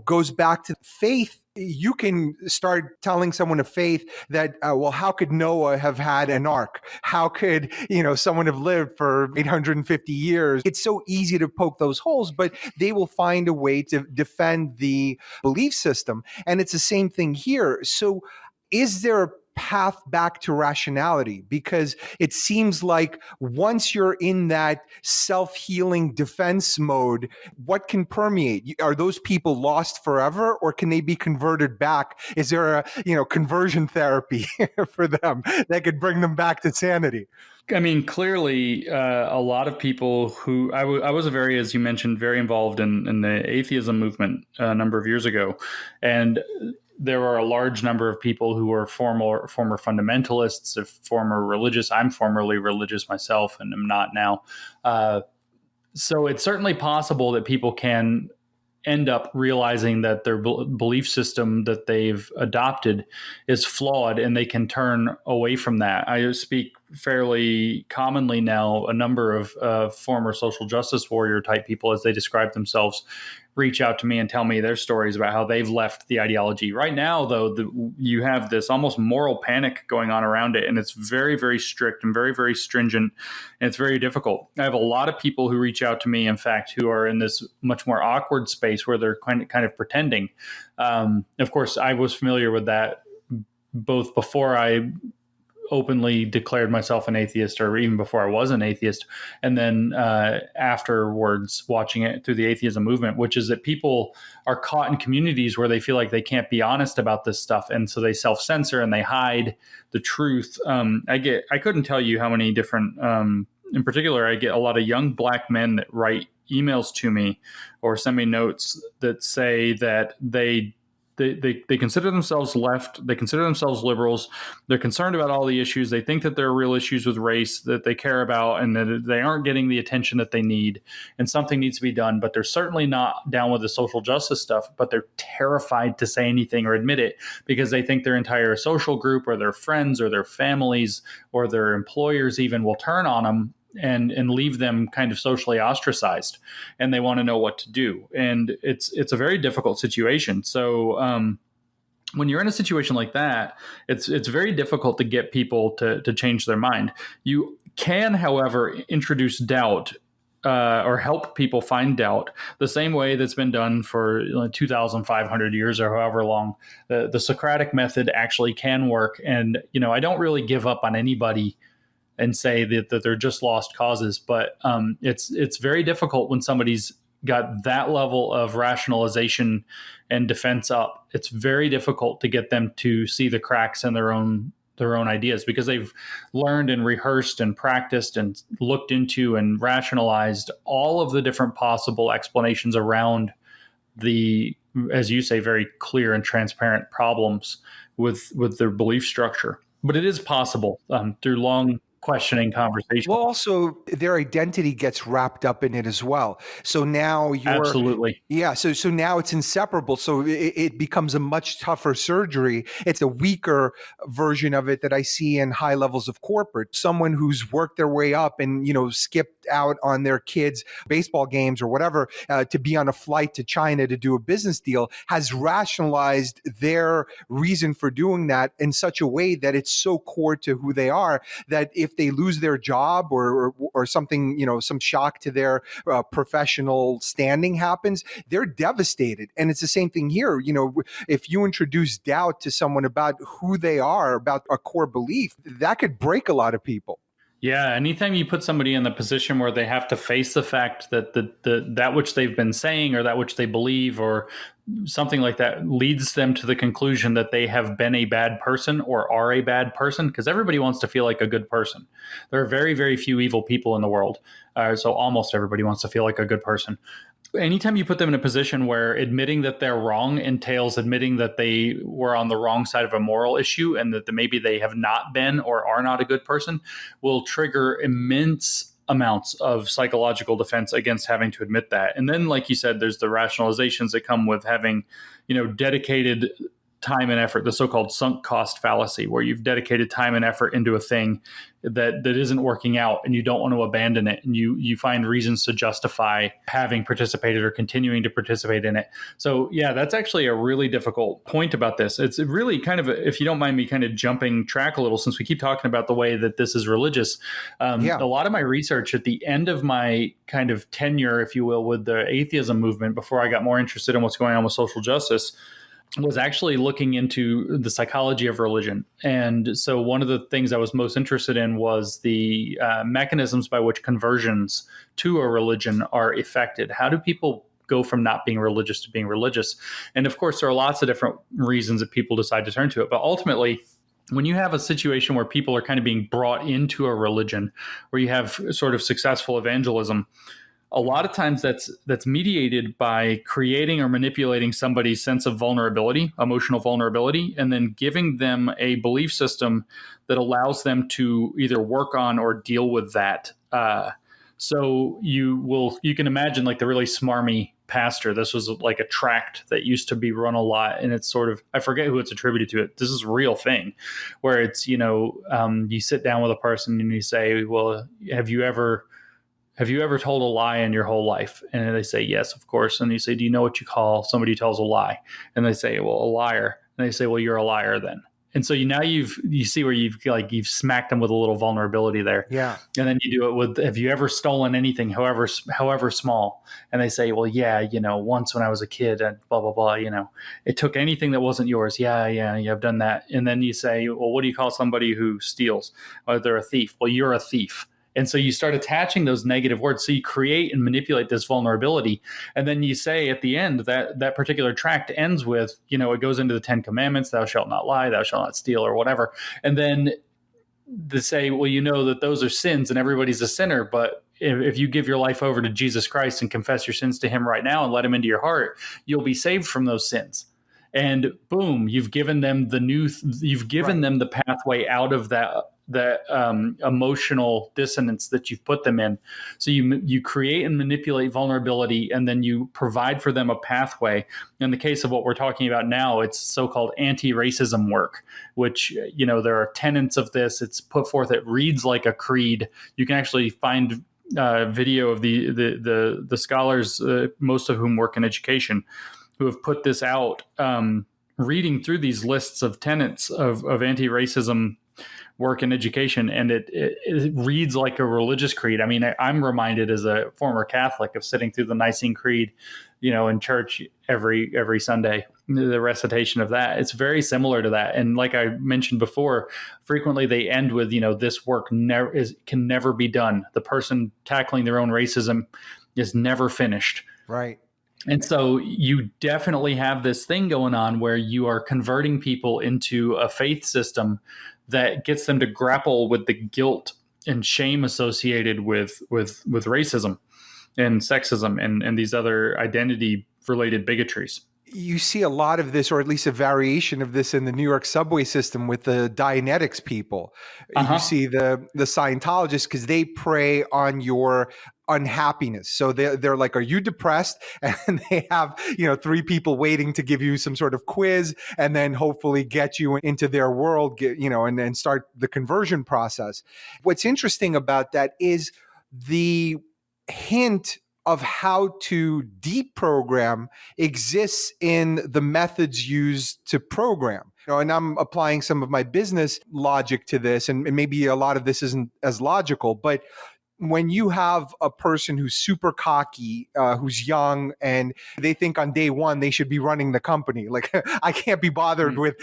goes back to faith. You can start telling someone of faith that, well, how could Noah have had an ark? How could, someone have lived for 850 years? It's so easy to poke those holes, but they will find a way to defend the belief system. And it's the same thing here. So is there a path back to rationality? Because it seems like once you're in that self-healing defense mode, what can permeate? Are those people lost forever, or can they be converted back? Is there a conversion therapy for them that could bring them back to sanity? I mean, clearly, a lot of people who I was as you mentioned, very involved in the atheism movement a number of years ago, and there are a large number of people who are former fundamentalists, former religious. I'm formerly religious myself, and am not now. So it's certainly possible that people can end up realizing that their belief system that they've adopted is flawed, and they can turn away from that. I speak fairly commonly now a number of former social justice warrior type people, as they describe themselves, reach out to me and tell me their stories about how they've left the ideology. Right now, though, you have this almost moral panic going on around it, and it's very, very strict and very, very stringent, and it's very difficult. I have a lot of people who reach out to me, in fact, who are in this much more awkward space where they're kind of pretending. Of course, I was familiar with that both before I openly declared myself an atheist, or even before I was an atheist, and then afterwards watching it through the atheism movement, which is that people are caught in communities where they feel like they can't be honest about this stuff, and so they self-censor and they hide the truth. I couldn't tell you how many different, in particular, I get a lot of young Black men that write emails to me or send me notes that say that they consider themselves left. They consider themselves liberals. They're concerned about all the issues. They think that there are real issues with race that they care about, and that they aren't getting the attention that they need, and something needs to be done. But they're certainly not down with the social justice stuff, but they're terrified to say anything or admit it because they think their entire social group or their friends or their families or their employers even will turn on them and leave them kind of socially ostracized, and they want to know what to do. And it's a very difficult situation. So when you're in a situation like that, it's very difficult to get people to change their mind. You can, however, introduce doubt or help people find doubt the same way that's been done for 2,500 years or however long. The Socratic method actually can work. And, I don't really give up on anybody and say that they're just lost causes. But it's very difficult when somebody's got that level of rationalization and defense up. It's very difficult to get them to see the cracks in their own ideas, because they've learned and rehearsed and practiced and looked into and rationalized all of the different possible explanations around the, as you say, very clear and transparent problems with their belief structure. But it is possible through long questioning conversation. Well, also their identity gets wrapped up in it as well. So now Absolutely. Yeah. So now it's inseparable. So it becomes a much tougher surgery. It's a weaker version of it that I see in high levels of corporate. Someone who's worked their way up and, skipped out on their kids' baseball games or whatever to be on a flight to China to do a business deal has rationalized their reason for doing that in such a way that it's so core to who they are that if they lose their job or something, some shock to their professional standing happens, they're devastated. And it's the same thing here. If you introduce doubt to someone about who they are, about a core belief, that could break a lot of people. Yeah, anytime you put somebody in the position where they have to face the fact that that which they've been saying or that which they believe or something like that leads them to the conclusion that they have been a bad person or are a bad person, because everybody wants to feel like a good person. There are very, very few evil people in the world. So almost everybody wants to feel like a good person. Anytime you put them in a position where admitting that they're wrong entails admitting that they were on the wrong side of a moral issue and that maybe they have not been or are not a good person, will trigger immense amounts of psychological defense against having to admit that. And then, like you said, there's the rationalizations that come with having, dedicated time and effort, the so-called sunk cost fallacy, where you've dedicated time and effort into a thing that isn't working out and you don't want to abandon it. And you find reasons to justify having participated or continuing to participate in it. So yeah, that's actually a really difficult point about this. It's really kind of, if you don't mind me kind of jumping track a little, since we keep talking about the way that this is religious. A lot of my research at the end of my kind of tenure, if you will, with the atheism movement, before I got more interested in what's going on with social justice, was actually looking into the psychology of religion. And so one of the things I was most interested in was the mechanisms by which conversions to a religion are effected. How do people go from not being religious to being religious? And of course, there are lots of different reasons that people decide to turn to it. But ultimately, when you have a situation where people are kind of being brought into a religion, where you have sort of successful evangelism, a lot of times that's mediated by creating or manipulating somebody's sense of vulnerability, emotional vulnerability, and then giving them a belief system that allows them to either work on or deal with that. So you can imagine like the really smarmy pastor. This was like a tract that used to be run a lot, and it's sort of, I forget who it's attributed to. It. This is a real thing, where it's, you know, you sit down with a person and you say, well, have you ever told a lie in your whole life? And they say, yes, of course. And you say, do you know what you call somebody who tells a lie? And they say, well, a liar. And they say, well, you're a liar then. And so you see where you've smacked them with a little vulnerability there. Yeah. And then you do it with, have you ever stolen anything, however small? And they say, well, yeah, you know, once when I was a kid and blah, blah, blah, you know, it took anything that wasn't yours. Yeah, I've done that. And then you say, well, what do you call somebody who steals? Well, they're a thief. Well, you're a thief. And so you start attaching those negative words. So you create and manipulate this vulnerability. And then you say at the end that particular tract ends with, you know, it goes into the 10 Commandments, thou shalt not lie, thou shalt not steal, or whatever. And then they say, well, you know that those are sins and everybody's a sinner. But if you give your life over to Jesus Christ and confess your sins to him right now and let him into your heart, you'll be saved from those sins. And boom, you've given them them the pathway out of that emotional dissonance that you've put them in. So you create and manipulate vulnerability, and then you provide for them a pathway. In the case of what we're talking about now, it's so-called anti-racism work, which, you know, there are tenets of this. It's put forth. It reads like a creed. You can actually find video of the scholars, most of whom work in education, who have put this out, reading through these lists of tenets of anti-racism work in education, and it reads like a religious creed. I mean, I'm reminded as a former Catholic of sitting through the Nicene Creed, you know, in church every Sunday, the recitation of that. It's very similar to that. And like I mentioned before, frequently they end with, you know, this work can never be done. The person tackling their own racism is never finished. Right. And so you definitely have this thing going on where you are converting people into a faith system that gets them to grapple with the guilt and shame associated with racism and sexism and these other identity related bigotries. You see a lot of this, or at least a variation of this, in the New York subway system with the Dianetics people. You see the Scientologists, because they prey on your unhappiness. So they're like, are you depressed? And they have, you know, 3 people waiting to give you some sort of quiz and then hopefully get you into their world, and then start the conversion process. What's interesting about that is the hint of how to deprogram exists in the methods used to program. You know, and I'm applying some of my business logic to this, and maybe a lot of this isn't as logical, but when you have a person who's super cocky, who's young, and they think on day one they should be running the company, like, I can't be bothered with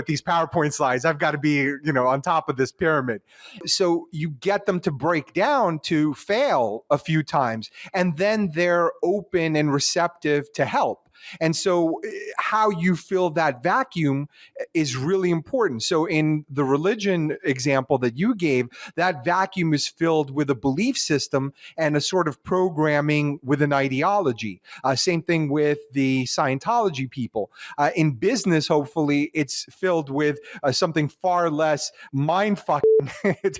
these PowerPoint slides. I've got to be, on top of this pyramid. So you get them to break down, to fail a few times, and then they're open and receptive to help. And so how you fill that vacuum is really important. So in the religion example that you gave, that vacuum is filled with a belief system and a sort of programming with an ideology. Same thing with the Scientology people. In business, hopefully, it's filled with something far less mind-fucking,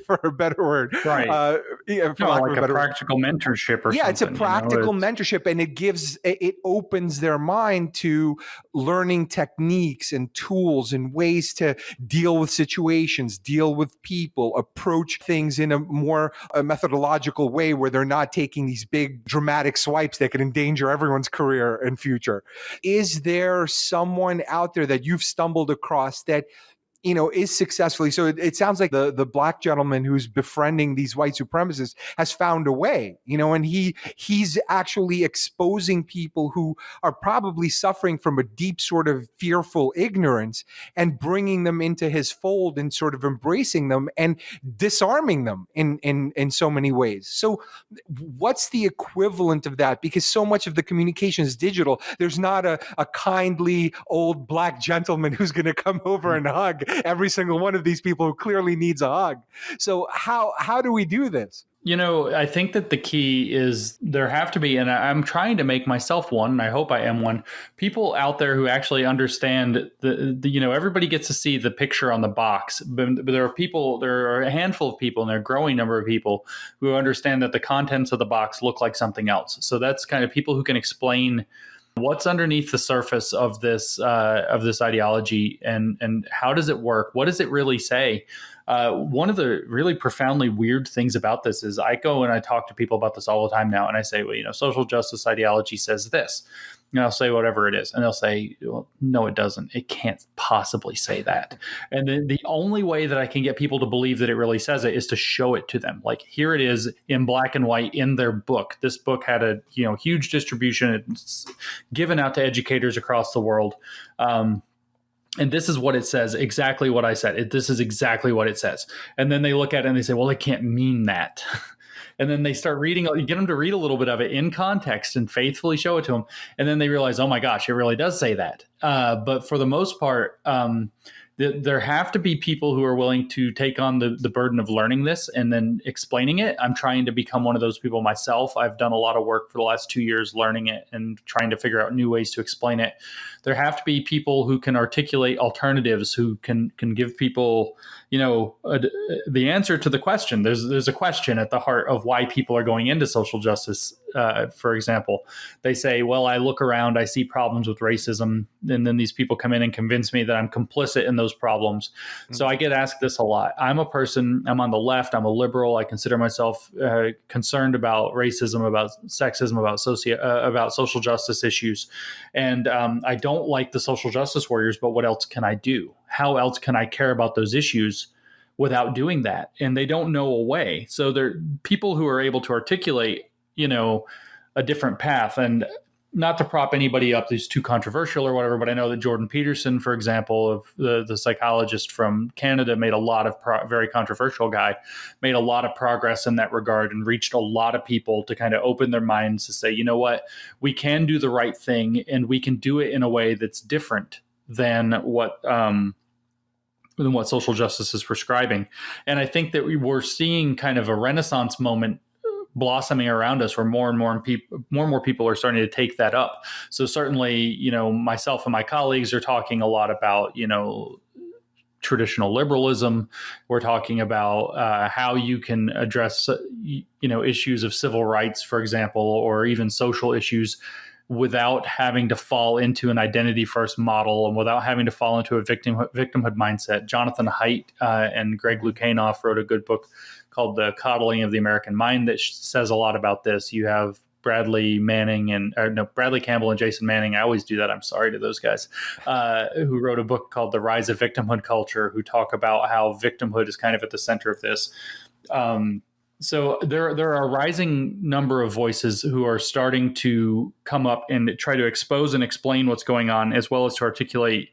for a better word. Right. Like a practical mentorship or something. Yeah, it's a practical mentorship, and it opens their mind to learning techniques and tools and ways to deal with situations, deal with people, approach things in a more methodological way where they're not taking these big dramatic swipes that could endanger everyone's career and future. Is there someone out there that you've stumbled across that is successfully? So it sounds like the black gentleman who's befriending these white supremacists has found a way, and he's actually exposing people who are probably suffering from a deep sort of fearful ignorance and bringing them into his fold and sort of embracing them and disarming them in so many ways. So what's the equivalent of that? Because so much of the communication is digital. There's not a kindly old black gentleman who's going to come over and hug every single one of these people who clearly needs a hug. So how do we do this? I think that the key is there have to be, and I'm trying to make myself one, and I hope I am one, people out there who actually understand everybody gets to see the picture on the box, but there are a handful of people, and there are a growing number of people who understand that the contents of the box look like something else. So that's kind of people who can explain what's underneath the surface of this ideology, and how does it work? What does it really say? One of the really profoundly weird things about this is I go and I talk to people about this all the time now, and I say, well, social justice ideology says this. And I'll say whatever it is. And they'll say, well, no, it doesn't. It can't possibly say that. And then the only way that I can get people to believe that it really says it is to show it to them. Like, here it is in black and white in their book. This book had a huge distribution. It's given out to educators across the world. And this is what it says, exactly what I said. This is exactly what it says. And then they look at it and they say, well, it can't mean that. And then they start reading, you get them to read a little bit of it in context and faithfully show it to them. And then they realize, oh my gosh, it really does say that. But for the most part, there have to be people who are willing to take on the burden of learning this and then explaining it. I'm trying to become one of those people myself. I've done a lot of work for the last 2 years learning it and trying to figure out new ways to explain it. There have to be people who can articulate alternatives, who can give people, the answer to the question. There's a question at the heart of why people are going into social justice. For example, they say, well, I look around, I see problems with racism, and then these people come in and convince me that I'm complicit in those problems. Mm-hmm. So I get asked this a lot. I'm on the left, I'm a liberal. I consider myself concerned about racism, about sexism, about social justice issues. And I don't like the social justice warriors, but what else can I do? How else can I care about those issues without doing that? And they don't know a way. So there are people who are able to articulate, a different path. And not to prop anybody up who's too controversial or whatever, but I know that Jordan Peterson, for example, of the psychologist from Canada, made a lot of very controversial guy, made a lot of progress in that regard and reached a lot of people to kind of open their minds to say, you know what, we can do the right thing and we can do it in a way that's different than what social justice is prescribing. And I think that we're seeing kind of a renaissance moment blossoming around us, where more and more people are starting to take that up. So certainly, myself and my colleagues are talking a lot about, traditional liberalism. We're talking about how you can address, issues of civil rights, for example, or even social issues without having to fall into an identity first model and without having to fall into a victimhood mindset. Jonathan Haidt and Greg Lukianoff wrote a good book called The Coddling of the American Mind that says a lot about this. You have Bradley Campbell and Jason Manning. I always do that. I'm sorry to those guys, who wrote a book called The Rise of Victimhood Culture, who talk about how victimhood is kind of at the center of this. So there are a rising number of voices who are starting to come up and try to expose and explain what's going on, as well as to articulate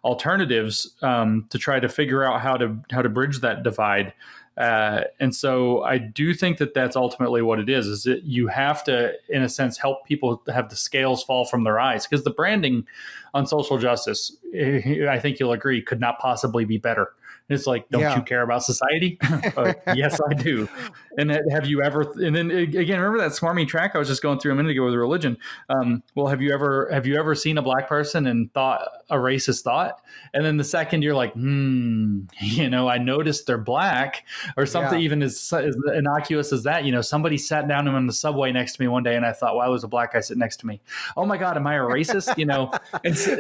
alternatives to try to figure out how to bridge that divide. And so I do think that that's ultimately what it is that you have to, in a sense, help people have the scales fall from their eyes, because the branding on social justice, I think you'll agree, could not possibly be better. It's like, don't you care about society? Yes, I do. And have you ever? And then again, remember that smarmy track I was just going through a minute ago with religion? Well, have you ever seen a black person and thought a racist thought? And then the second you're like, I noticed they're black, or something even as innocuous as that. Somebody sat down on the subway next to me one day, and I thought, why was a black guy sitting next to me? Oh my God, am I a racist? And so,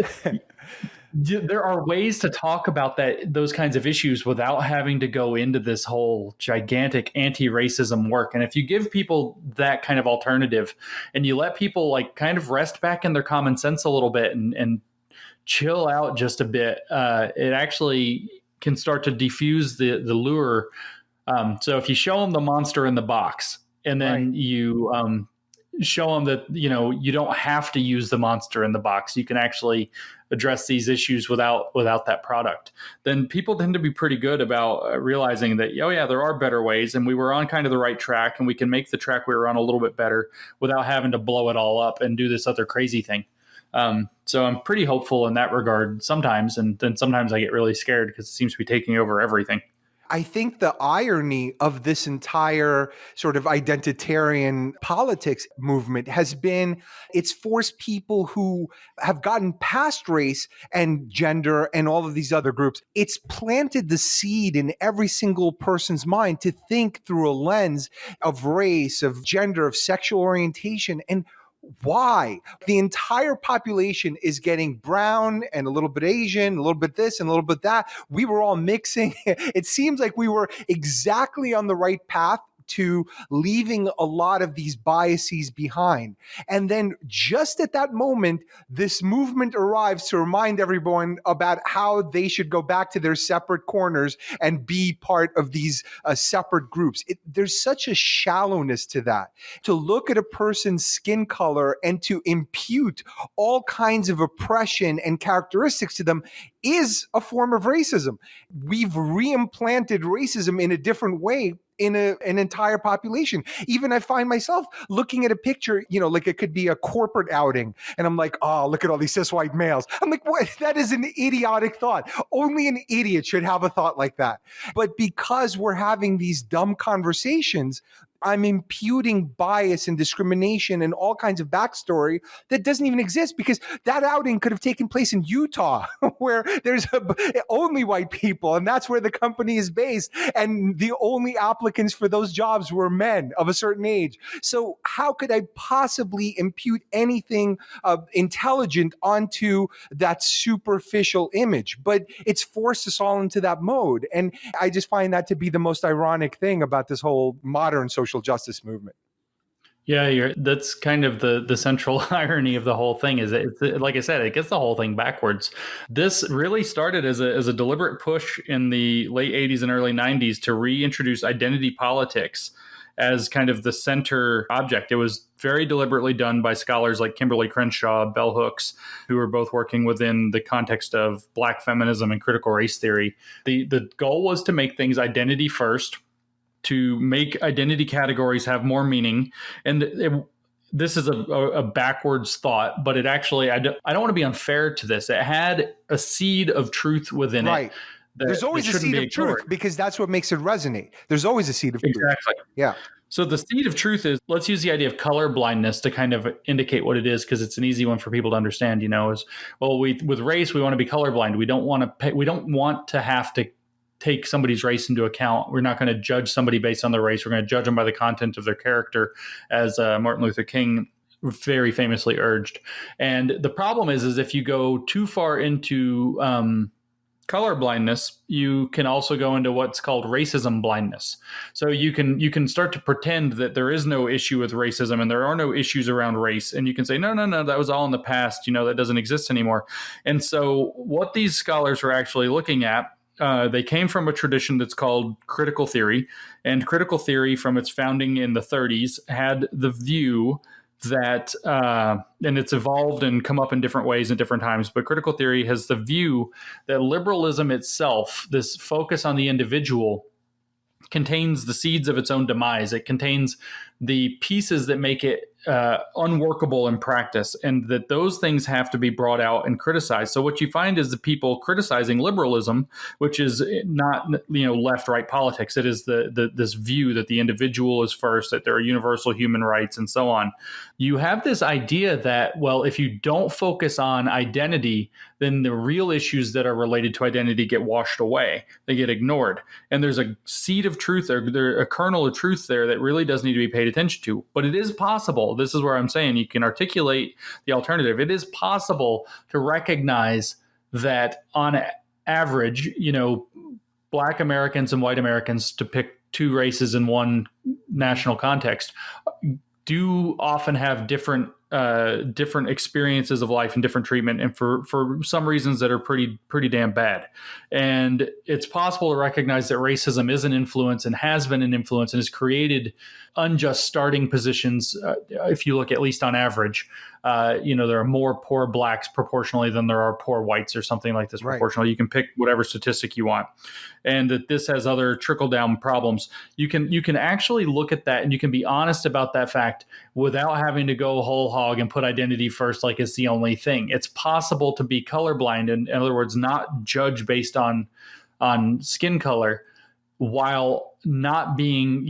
there are ways to talk about those kinds of issues without having to go into this whole gigantic anti-racism work. And if you give people that kind of alternative and you let people like kind of rest back in their common sense a little bit and chill out just a bit, it actually can start to diffuse the lure. So if you show them the monster in the box, and then you show them that, you don't have to use the monster in the box, you can actually address these issues without that product, then people tend to be pretty good about realizing that, there are better ways, and we were on kind of the right track, and we can make the track we were on a little bit better without having to blow it all up and do this other crazy thing. So I'm pretty hopeful in that regard sometimes, and then sometimes I get really scared because it seems to be taking over everything. I think the irony of this entire sort of identitarian politics movement has been it's forced people who have gotten past race and gender and all of these other groups. It's planted the seed in every single person's mind to think through a lens of race, of gender, of sexual orientation. And why? The entire population is getting brown and a little bit Asian, a little bit this and a little bit that. We were all mixing. It seems like we were exactly on the right path to leaving a lot of these biases behind. And then just at that moment, this movement arrives to remind everyone about how they should go back to their separate corners and be part of these separate groups. There's such a shallowness to that. To look at a person's skin color and to impute all kinds of oppression and characteristics to them is a form of racism. We've reimplanted racism in a different way in an entire population. Even I find myself looking at a picture, like it could be a corporate outing. And I'm like, oh, look at all these cis white males. I'm like, what? That is an idiotic thought. Only an idiot should have a thought like that. But because we're having these dumb conversations, I'm imputing bias and discrimination and all kinds of backstory that doesn't even exist, because that outing could have taken place in Utah where there's only white people, and that's where the company is based. And the only applicants for those jobs were men of a certain age. So how could I possibly impute anything intelligent onto that superficial image? But it's forced us all into that mode. And I just find that to be the most ironic thing about this whole modern social justice movement. Yeah, that's kind of the central irony of the whole thing. Is it's like I said, it gets the whole thing backwards. This really started as a deliberate push in the late 80s and early 90s to reintroduce identity politics as kind of the center object. It was very deliberately done by scholars like Kimberly Crenshaw, bell hooks, who were both working within the context of Black feminism and critical race theory. The goal was to make things identity first, to make identity categories have more meaning. And this is a backwards thought, but it actually, I don't want to be unfair to this. It had a seed of truth within it. There's always a seed of truth, because that's what makes it resonate. There's always a seed of truth. Exactly. Yeah. So the seed of truth is, let's use the idea of color blindness to kind of indicate what it is, because it's an easy one for people to understand, is, well, with race, we want to be colorblind. We don't want to have to take somebody's race into account. We're not going to judge somebody based on their race. We're going to judge them by the content of their character, as Martin Luther King very famously urged. And the problem is if you go too far into color blindness, you can also go into what's called racism blindness. So you can start to pretend that there is no issue with racism and there are no issues around race. And you can say, no, that was all in the past. That doesn't exist anymore. And so what these scholars are actually looking at, they came from a tradition that's called critical theory. And critical theory, from its founding in the 30s, had the view that, and it's evolved and come up in different ways in different times, but critical theory has the view that liberalism itself, this focus on the individual, contains the seeds of its own demise. It contains the pieces that make it unworkable in practice, and that those things have to be brought out and criticized. So what you find is the people criticizing liberalism, which is not left-right politics. It is this view that the individual is first, that there are universal human rights, and so on. You have this idea that, well, if you don't focus on identity, then the real issues that are related to identity get washed away. They get ignored. And there's a seed of truth there, a kernel of truth there that really does need to be paid attention to. But it is possible. This is where I'm saying you can articulate the alternative. It is possible to recognize that on average, Black Americans and white Americans, to pick two races in one national context, do often have different experiences of life and different treatment, and for some reasons that are pretty damn bad. And it's possible to recognize that racism is an influence and has been an influence and has created unjust starting positions. If you look at least on average, there are more poor Blacks proportionally than there are poor whites, or something like this. Right. Proportionally, you can pick whatever statistic you want, and that this has other trickle down problems. You can actually look at that, and you can be honest about that fact without having to go whole hog and put identity first like it's the only thing. It's possible to be colorblind, in other words, not judge based on skin color, while not being,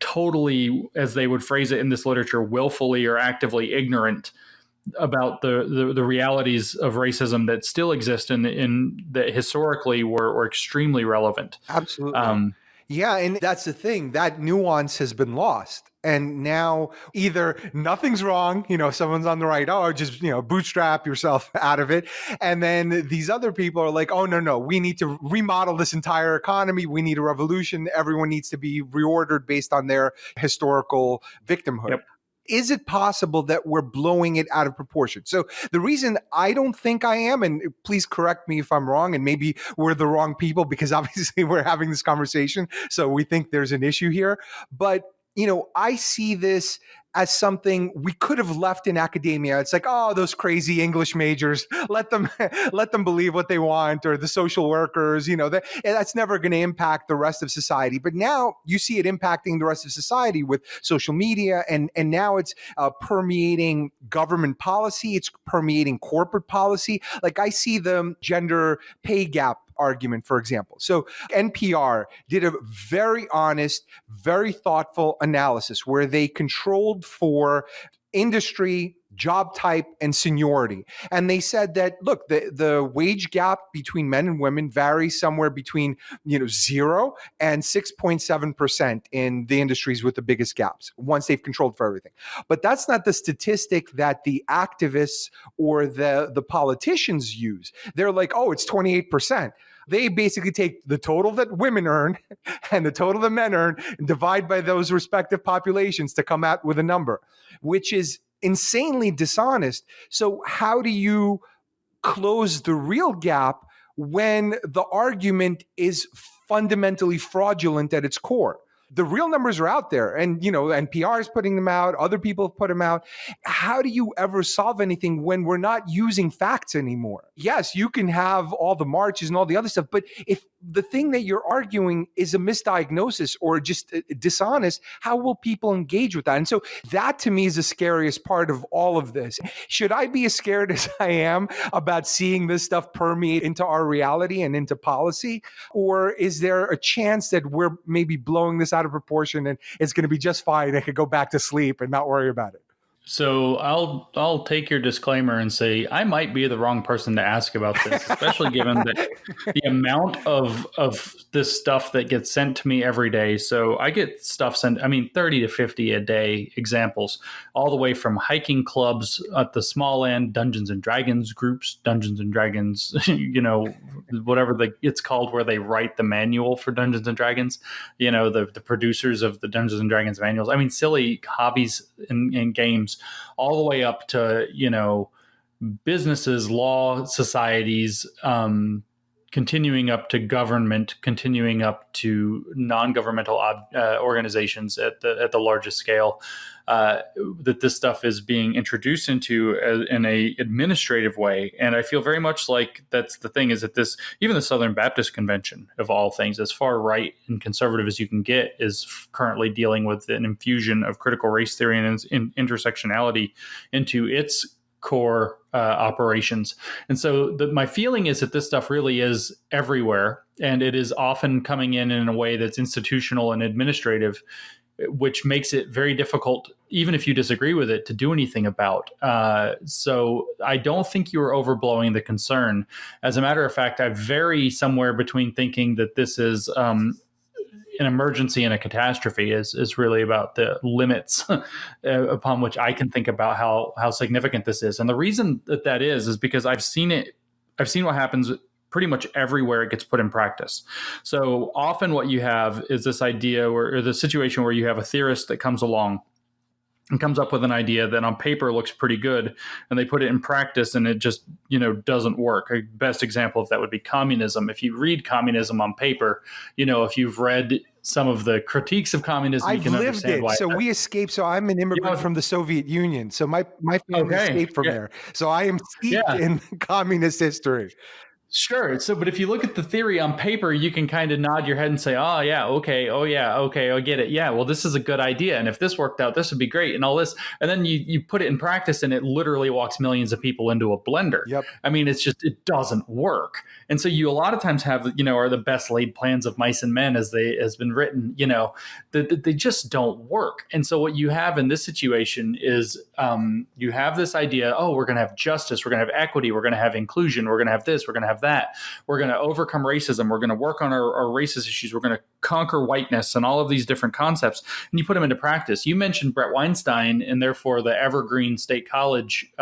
totally, as they would phrase it in this literature, willfully or actively ignorant about the realities of racism that still exist and in that historically were extremely relevant. Absolutely. Yeah, and that's the thing. That nuance has been lost. And now either nothing's wrong, someone's on the right, oh, just, bootstrap yourself out of it. And then these other people are like, oh, no, we need to remodel this entire economy. We need a revolution. Everyone needs to be reordered based on their historical victimhood. Yep. Is it possible that we're blowing it out of proportion? So the reason I don't think I am, and please correct me if I'm wrong, and maybe we're the wrong people because obviously we're having this conversation, so we think there's an issue here. But I see this as something we could have left in academia. It's like, oh, those crazy English majors, let them believe what they want, or the social workers, that's never going to impact the rest of society. But now you see it impacting the rest of society with social media, and now it's permeating government policy. It's permeating corporate policy. Like I see the gender pay gap argument, for example. So NPR did a very honest, very thoughtful analysis where they controlled for industry, job type, and seniority. And they said that, look, the wage gap between men and women varies somewhere between 0 and 6.7% in the industries with the biggest gaps once they've controlled for everything. But that's not the statistic that the activists or the politicians use. They're like, oh, it's 28%. They basically take the total that women earn and the total that men earn and divide by those respective populations to come out with a number, which is insanely dishonest. So how do you close the real gap when the argument is fundamentally fraudulent at its core? The real numbers are out there, and NPR is putting them out, other people have put them out. How do you ever solve anything when we're not using facts anymore? Yes, you can have all the marches and all the other stuff, but if the thing that you're arguing is a misdiagnosis or just dishonest, how will people engage with that? And so that to me is the scariest part of all of this. Should I be as scared as I am about seeing this stuff permeate into our reality and into policy? Or is there a chance that we're maybe blowing this out of proportion and it's going to be just fine? I could go back to sleep and not worry about it. So I'll take your disclaimer and say I might be the wrong person to ask about this, especially given that the amount of this stuff that gets sent to me every day. So I get stuff sent, 30 to 50 a day examples, all the way from hiking clubs at the small end, Dungeons and Dragons groups, Dungeons and Dragons, whatever it's called, where they write the manual for Dungeons and Dragons, the producers of the Dungeons and Dragons manuals. Silly hobbies and games, all the way up to, businesses, law, societies, continuing up to government, continuing up to non-governmental organizations at the largest scale, that this stuff is being introduced into in a administrative way. And I feel very much like that's the thing, is that even the Southern Baptist Convention, of all things, as far right and conservative as you can get, is currently dealing with an infusion of critical race theory and intersectionality into its core operations. And so my feeling is that this stuff really is everywhere, and it is often coming in a way that's institutional and administrative, which makes it very difficult, even if you disagree with it, to do anything about. So I don't think you are overblowing the concern. As a matter of fact, I vary somewhere between thinking that this is an emergency and a catastrophe is really about the limits upon which I can think about how significant this is. And the reason that is because I've seen what happens pretty much everywhere it gets put in practice. So often what you have is this idea or the situation where you have a theorist that comes along and comes up with an idea that on paper looks pretty good, and they put it in practice and it just, doesn't work. A best example of that would be communism. If you read communism on paper, if you've read some of the critiques of communism, you can understand why. So we escaped. So I'm an immigrant from the Soviet Union. So my family escaped from there. So I am steeped in communist history. Sure. So, but if you look at the theory on paper, you can kind of nod your head and say, "Oh yeah, okay. Oh yeah, okay. I get it. Yeah. Well, this is a good idea, and if this worked out, this would be great, and all this." And then you put it in practice, and it literally walks millions of people into a blender. Yep. I mean, it doesn't work. And so you a lot of times have are the best laid plans of mice and men as has been written. They just don't work. And so what you have in this situation is you have this idea. Oh, we're going to have justice. We're going to have equity. We're going to have inclusion. We're going to have this. We're going to have that. We're going to overcome racism. We're going to work on our racist issues. We're going to conquer whiteness and all of these different concepts. And you put them into practice. You mentioned Brett Weinstein and therefore the Evergreen State College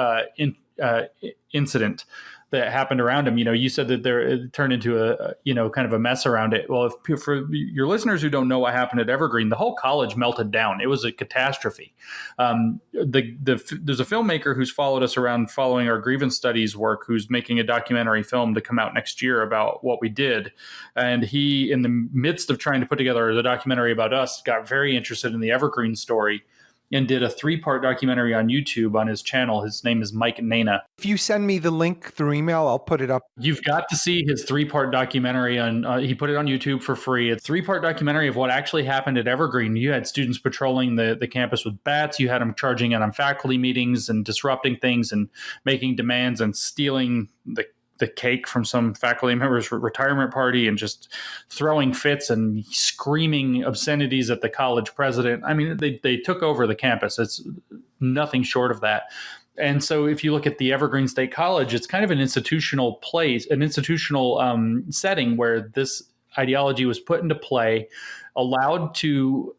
incident that happened around him. You said that it turned into a kind of a mess around it. Well, for your listeners who don't know what happened at Evergreen, the whole college melted down. It was a catastrophe. There's a filmmaker who's followed us around following our grievance studies work, who's making a documentary film to come out next year about what we did. And he, in the midst of trying to put together the documentary about us, got very interested in the Evergreen story and did a 3-part documentary on YouTube on his channel. His name is Mike Nana. If you send me the link through email, I'll put it up. You've got to see his 3-part documentary on. He put it on YouTube for free. It's a 3-part documentary of what actually happened at Evergreen. You had students patrolling the campus with bats. You had them charging in on faculty meetings and disrupting things and making demands and stealing the cake from some faculty member's retirement party and just throwing fits and screaming obscenities at the college president. I mean, they took over the campus. It's nothing short of that. And so if you look at the Evergreen State College, it's kind of an institutional place, an institutional setting where this ideology was put into play, allowed to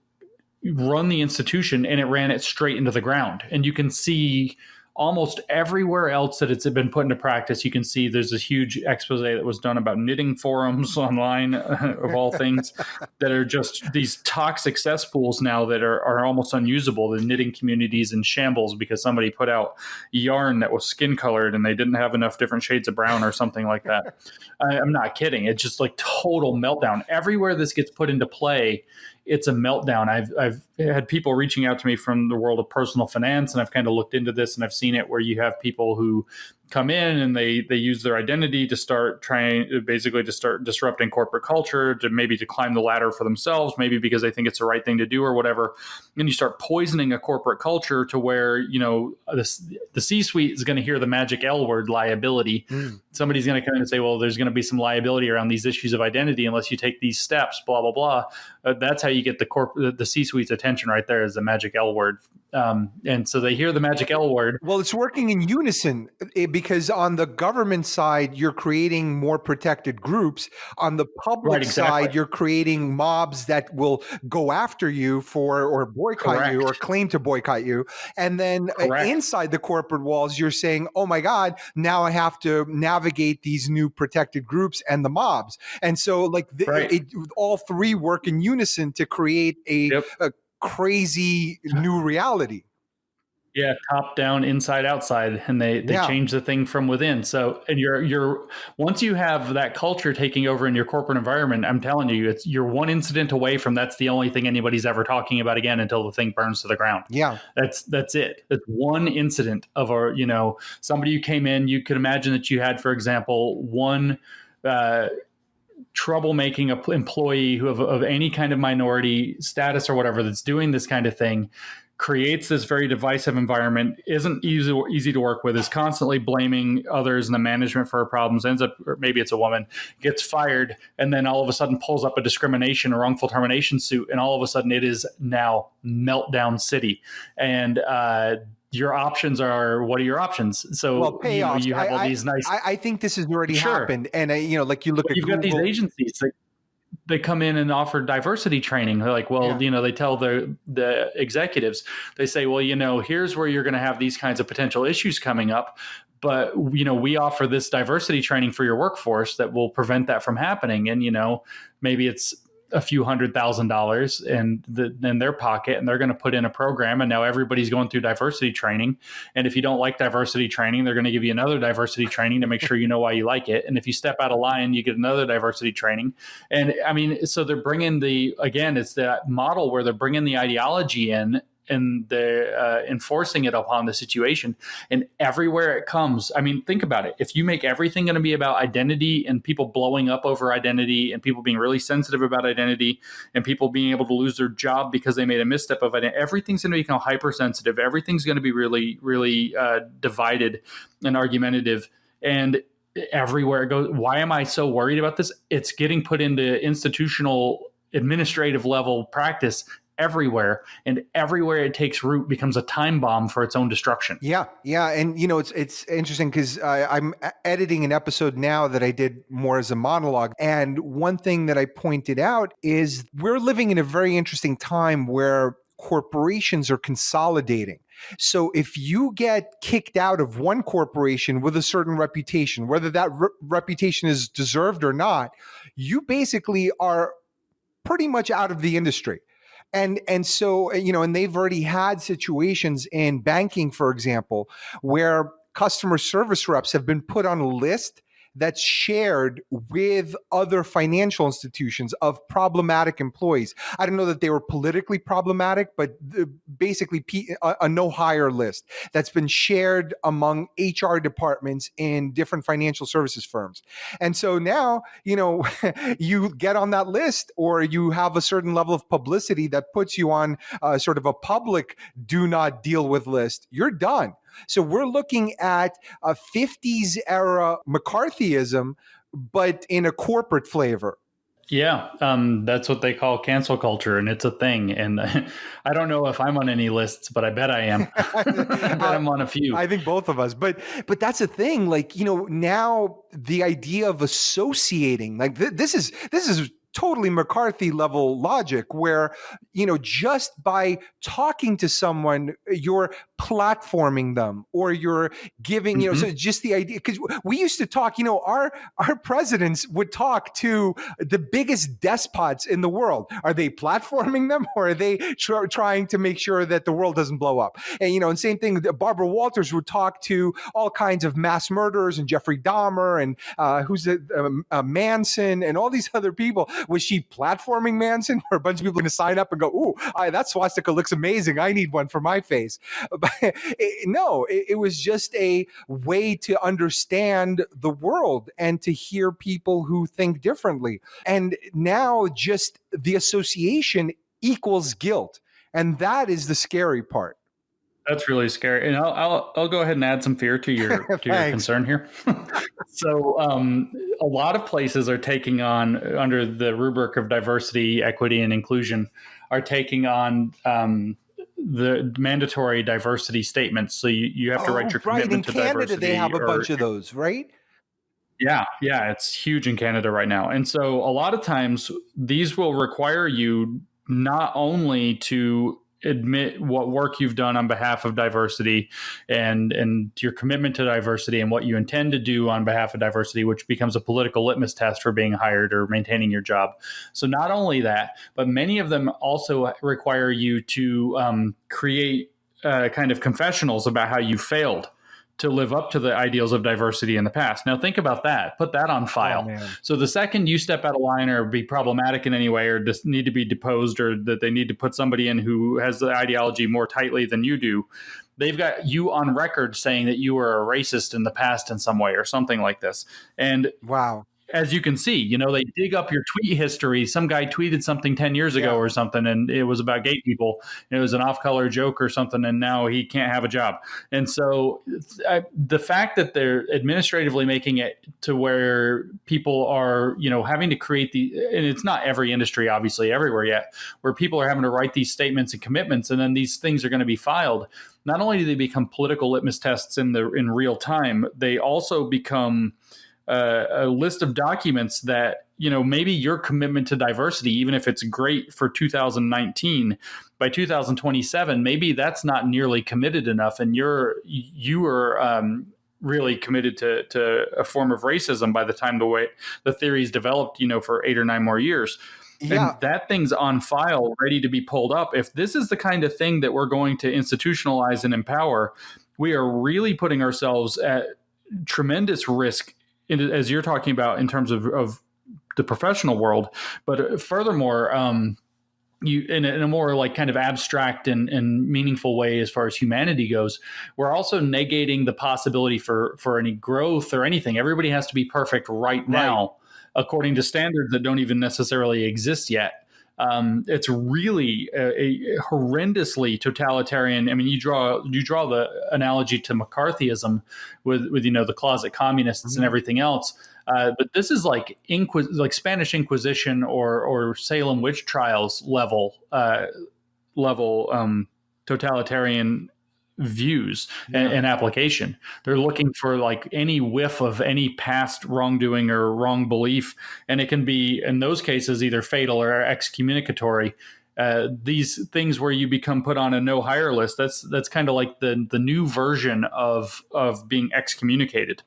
run the institution, and it ran it straight into the ground. And you can see almost everywhere else that it's been put into practice. You can see there's this huge expose that was done about knitting forums online, of all things, that are just these toxic cesspools now that are almost unusable. The knitting community's in shambles because somebody put out yarn that was skin colored and they didn't have enough different shades of brown or something like that. I'm not kidding. It's just like total meltdown. Everywhere this gets put into play, it's a meltdown. I've had people reaching out to me from the world of personal finance, and I've kind of looked into this, and I've seen it where you have people who come in and they use their identity to start disrupting corporate culture, to climb the ladder for themselves, maybe because they think it's the right thing to do or whatever. And you start poisoning a corporate culture to where, the C-suite is going to hear the magic L word, liability. Somebody's going to come in and say, well, there's going to be some liability around these issues of identity unless you take these steps, blah, blah, blah. That's how you get the C-suite's attention right there, is the magic L word. And so they hear the magic L word. Well, it's working in unison because on the government side, you're creating more protected groups. On the public side, you're creating mobs that will go after you or boycott you or claim to boycott you. And then inside the corporate walls, you're saying, oh my God, now I have to navigate these new protected groups and the mobs. And so all three work in unison to create a crazy new reality. Yeah, top down, inside outside, and they change the thing from within. So, and you're once you have that culture taking over in your corporate environment, I'm telling you, you're one incident away from that's the only thing anybody's ever talking about again until the thing burns to the ground. Yeah, that's it. That's one incident of somebody who came in. You could imagine that you had, for example, one troublemaking employee who of any kind of minority status or whatever that's doing this kind of thing, creates this very divisive environment, isn't easy to work with, is constantly blaming others and the management for her problems, ends up, or maybe it's a woman, gets fired, and then all of a sudden pulls up a discrimination or wrongful termination suit, and all of a sudden it is now meltdown city. And your options are, what are your options? So payoffs. You have all these nice. I think this has already happened, and like you look at you've got these agencies that they come in and offer diversity training. They're like, well, they tell the executives, they say, well, here's where you're going to have these kinds of potential issues coming up. But, we offer this diversity training for your workforce that will prevent that from happening. And, maybe it's a few $100,000 in their pocket, and they're going to put in a program, and now everybody's going through diversity training. And if you don't like diversity training, they're going to give you another diversity training to make sure you know why you like it. And if you step out of line, you get another diversity training. And so they're bringing it's that model where they're bringing the ideology in, and they're enforcing it upon the situation. And everywhere it comes, I mean, think about it. If you make everything going to be about identity and people blowing up over identity and people being really sensitive about identity and people being able to lose their job because they made a misstep of identity, everything's going to become hypersensitive. Everything's going to be really, really divided and argumentative. And everywhere it goes, why am I so worried about this? It's getting put into institutional administrative level practice everywhere, and everywhere it takes root becomes a time bomb for its own destruction. Yeah, yeah, and it's interesting because I'm editing an episode now that I did more as a monologue, and one thing that I pointed out is we're living in a very interesting time where corporations are consolidating. So if you get kicked out of one corporation with a certain reputation, whether that reputation is deserved or not, you basically are pretty much out of the industry. And so, and they've already had situations in banking, for example, where customer service reps have been put on a list that's shared with other financial institutions of problematic employees. I don't know that they were politically problematic, but basically a no hire list that's been shared among HR departments in different financial services firms. And so now, you get on that list, or you have a certain level of publicity that puts you on sort of a public do not deal with list. You're done. So we're looking at a 50s era McCarthyism, but in a corporate flavor. Yeah, that's what they call cancel culture, and it's a thing. And I don't know if I'm on any lists, but I bet I am. I bet I'm on a few. I think both of us. But that's a thing. Like, now the idea of associating, like this is totally McCarthy level logic where, just by talking to someone, you're platforming them, or you're giving, so just the idea, because we used to talk, our presidents would talk to the biggest despots in the world. Are they platforming them, or are they trying to make sure that the world doesn't blow up? And, and same thing, Barbara Walters would talk to all kinds of mass murderers and Jeffrey Dahmer and Manson and all these other people. Was she platforming Manson, where a bunch of people are going to sign up and go, "Ooh, that swastika looks amazing. I need one for my face"? But no, it was just a way to understand the world and to hear people who think differently. And now just the association equals guilt. And that is the scary part. That's really scary. And I'll go ahead and add some fear to your concern here. So a lot of places are taking on, under the rubric of diversity, equity, and inclusion, are taking on the mandatory diversity statements. So you have to write your commitment to diversity. In Canada, they have a bunch of those, right? Yeah, it's huge in Canada right now. And so a lot of times these will require you not only to admit what work you've done on behalf of diversity and your commitment to diversity and what you intend to do on behalf of diversity, which becomes a political litmus test for being hired or maintaining your job. So not only that, but many of them also require you to create kind of confessionals about how you failed to live up to the ideals of diversity in the past. Now think about that. Put that on file. So the second you step out of line or be problematic in any way, or just need to be deposed, or that they need to put somebody in who has the ideology more tightly than you do, they've got you on record saying that you were a racist in the past in some way or something like this. And wow. As you can see, they dig up your tweet history. Some guy tweeted something 10 years ago or something, and it was about gay people. It was an off-color joke or something, and now he can't have a job. And so the fact that they're administratively making it to where people are, having to create and it's not every industry, obviously, everywhere yet, where people are having to write these statements and commitments, and then these things are going to be filed. Not only do they become political litmus tests in real time, they also become a list of documents that, maybe your commitment to diversity, even if it's great for 2019, by 2027, maybe that's not nearly committed enough. And you are really committed to a form of racism by the time the theory's developed, for 8 or 9 more years. Yeah. And that thing's on file, ready to be pulled up. If this is the kind of thing that we're going to institutionalize and empower, we are really putting ourselves at tremendous risk, as you're talking about, in terms of the professional world. But furthermore, you in a more like kind of abstract and meaningful way as far as humanity goes, we're also negating the possibility for any growth or anything. Everybody has to be perfect right Right. now according to standards that don't even necessarily exist yet. It's really a horrendously totalitarian. I mean, you draw the analogy to McCarthyism with the closet communists and Mhm. everything else. But this is like like Spanish Inquisition or Salem witch trials level totalitarian views and, Yeah. and application. They're looking for like any whiff of any past wrongdoing or wrong belief, and it can be in those cases either fatal or excommunicatory. These things where you become put on a no hire list. That's kind of like the new version of being excommunicated.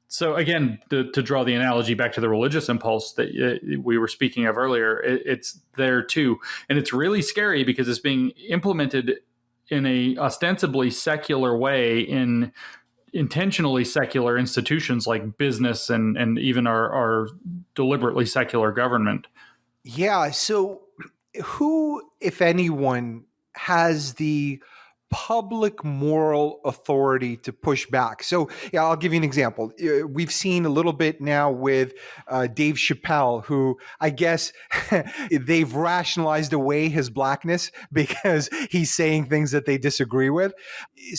So again, to draw the analogy back to the religious impulse that we were speaking of earlier, it's there too, and it's really scary because it's being implemented in a ostensibly secular way in intentionally secular institutions like business and even our deliberately secular government. Yeah. So, who, if anyone, has the public moral authority to push back? So, yeah, I'll give you an example. We've seen a little bit now with Dave Chappelle, who I guess they've rationalized away his blackness because he's saying things that they disagree with.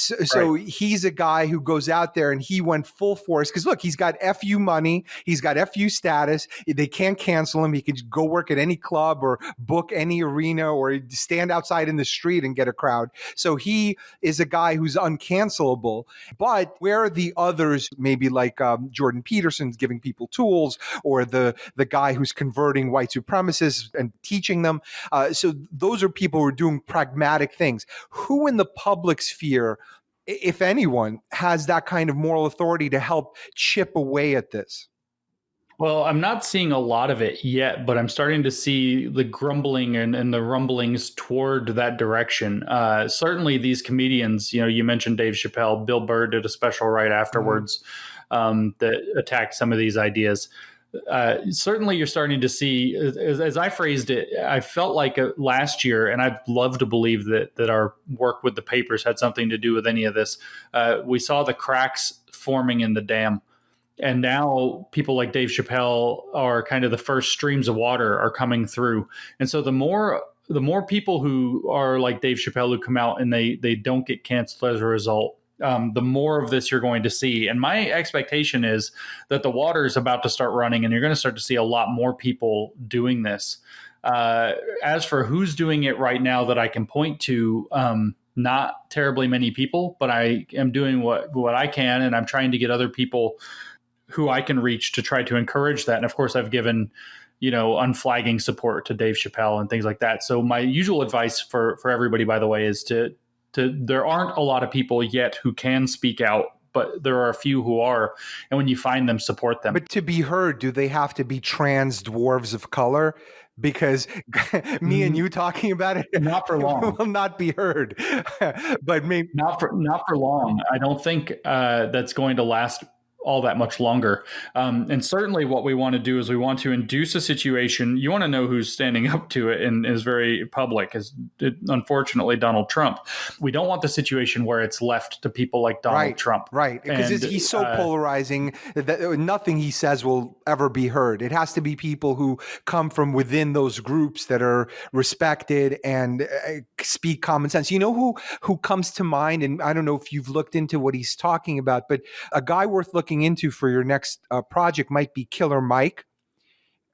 Right. So he's a guy who goes out there and he went full force because look, he's got FU money, he's got FU status. They can't cancel him. He could go work at any club or book any arena or stand outside in the street and get a crowd. So he is a guy who's uncancelable. But where are the others, maybe like Jordan Peterson's giving people tools, or the guy who's converting white supremacists and teaching them? So those are people who are doing pragmatic things. Who in the public sphere, if anyone, has that kind of moral authority to help chip away at this? Well, I'm not seeing a lot of it yet, but I'm starting to see the grumbling and the rumblings toward that direction. Certainly, these comedians, you mentioned Dave Chappelle, Bill Burr did a special right Mhm. afterwards that attacked some of these ideas. Certainly, you're starting to see, as I phrased it, I felt like last year, and I'd love to believe that our work with the papers had something to do with any of this. We saw the cracks forming in the dam, and now people like Dave Chappelle are kind of the first streams of water are coming through. And so the more people who are like Dave Chappelle who come out and they don't get canceled as a result, the more of this you're going to see. And my expectation is that the water is about to start running, and you're going to start to see a lot more people doing this. As for who's doing it right now that I can point to, not terribly many people, but I am doing what I can, and I'm trying to get other people who I can reach to try to encourage that. And of course, I've given unflagging support to Dave Chappelle and things like that. So my usual advice for everybody, by the way, is to there aren't a lot of people yet who can speak out, but there are a few who are, and when you find them, support them. But to be heard, do they have to be trans dwarves of color? Because me and you talking about it Not for long. will not be heard. But maybe. Not for long. I don't think that's going to last all that much longer. And certainly, what we want to do is we want to induce a situation. You want to know who's standing up to it and is very public. Is unfortunately Donald Trump. We don't want the situation where it's left to people like Donald Trump. Right, because And he's so polarizing that nothing he says will ever be heard. It has to be people who come from within those groups that are respected and speak common sense. You know who comes to mind, and I don't know if you've looked into what he's talking about, but a guy worth looking into for your next project might be Killer Mike.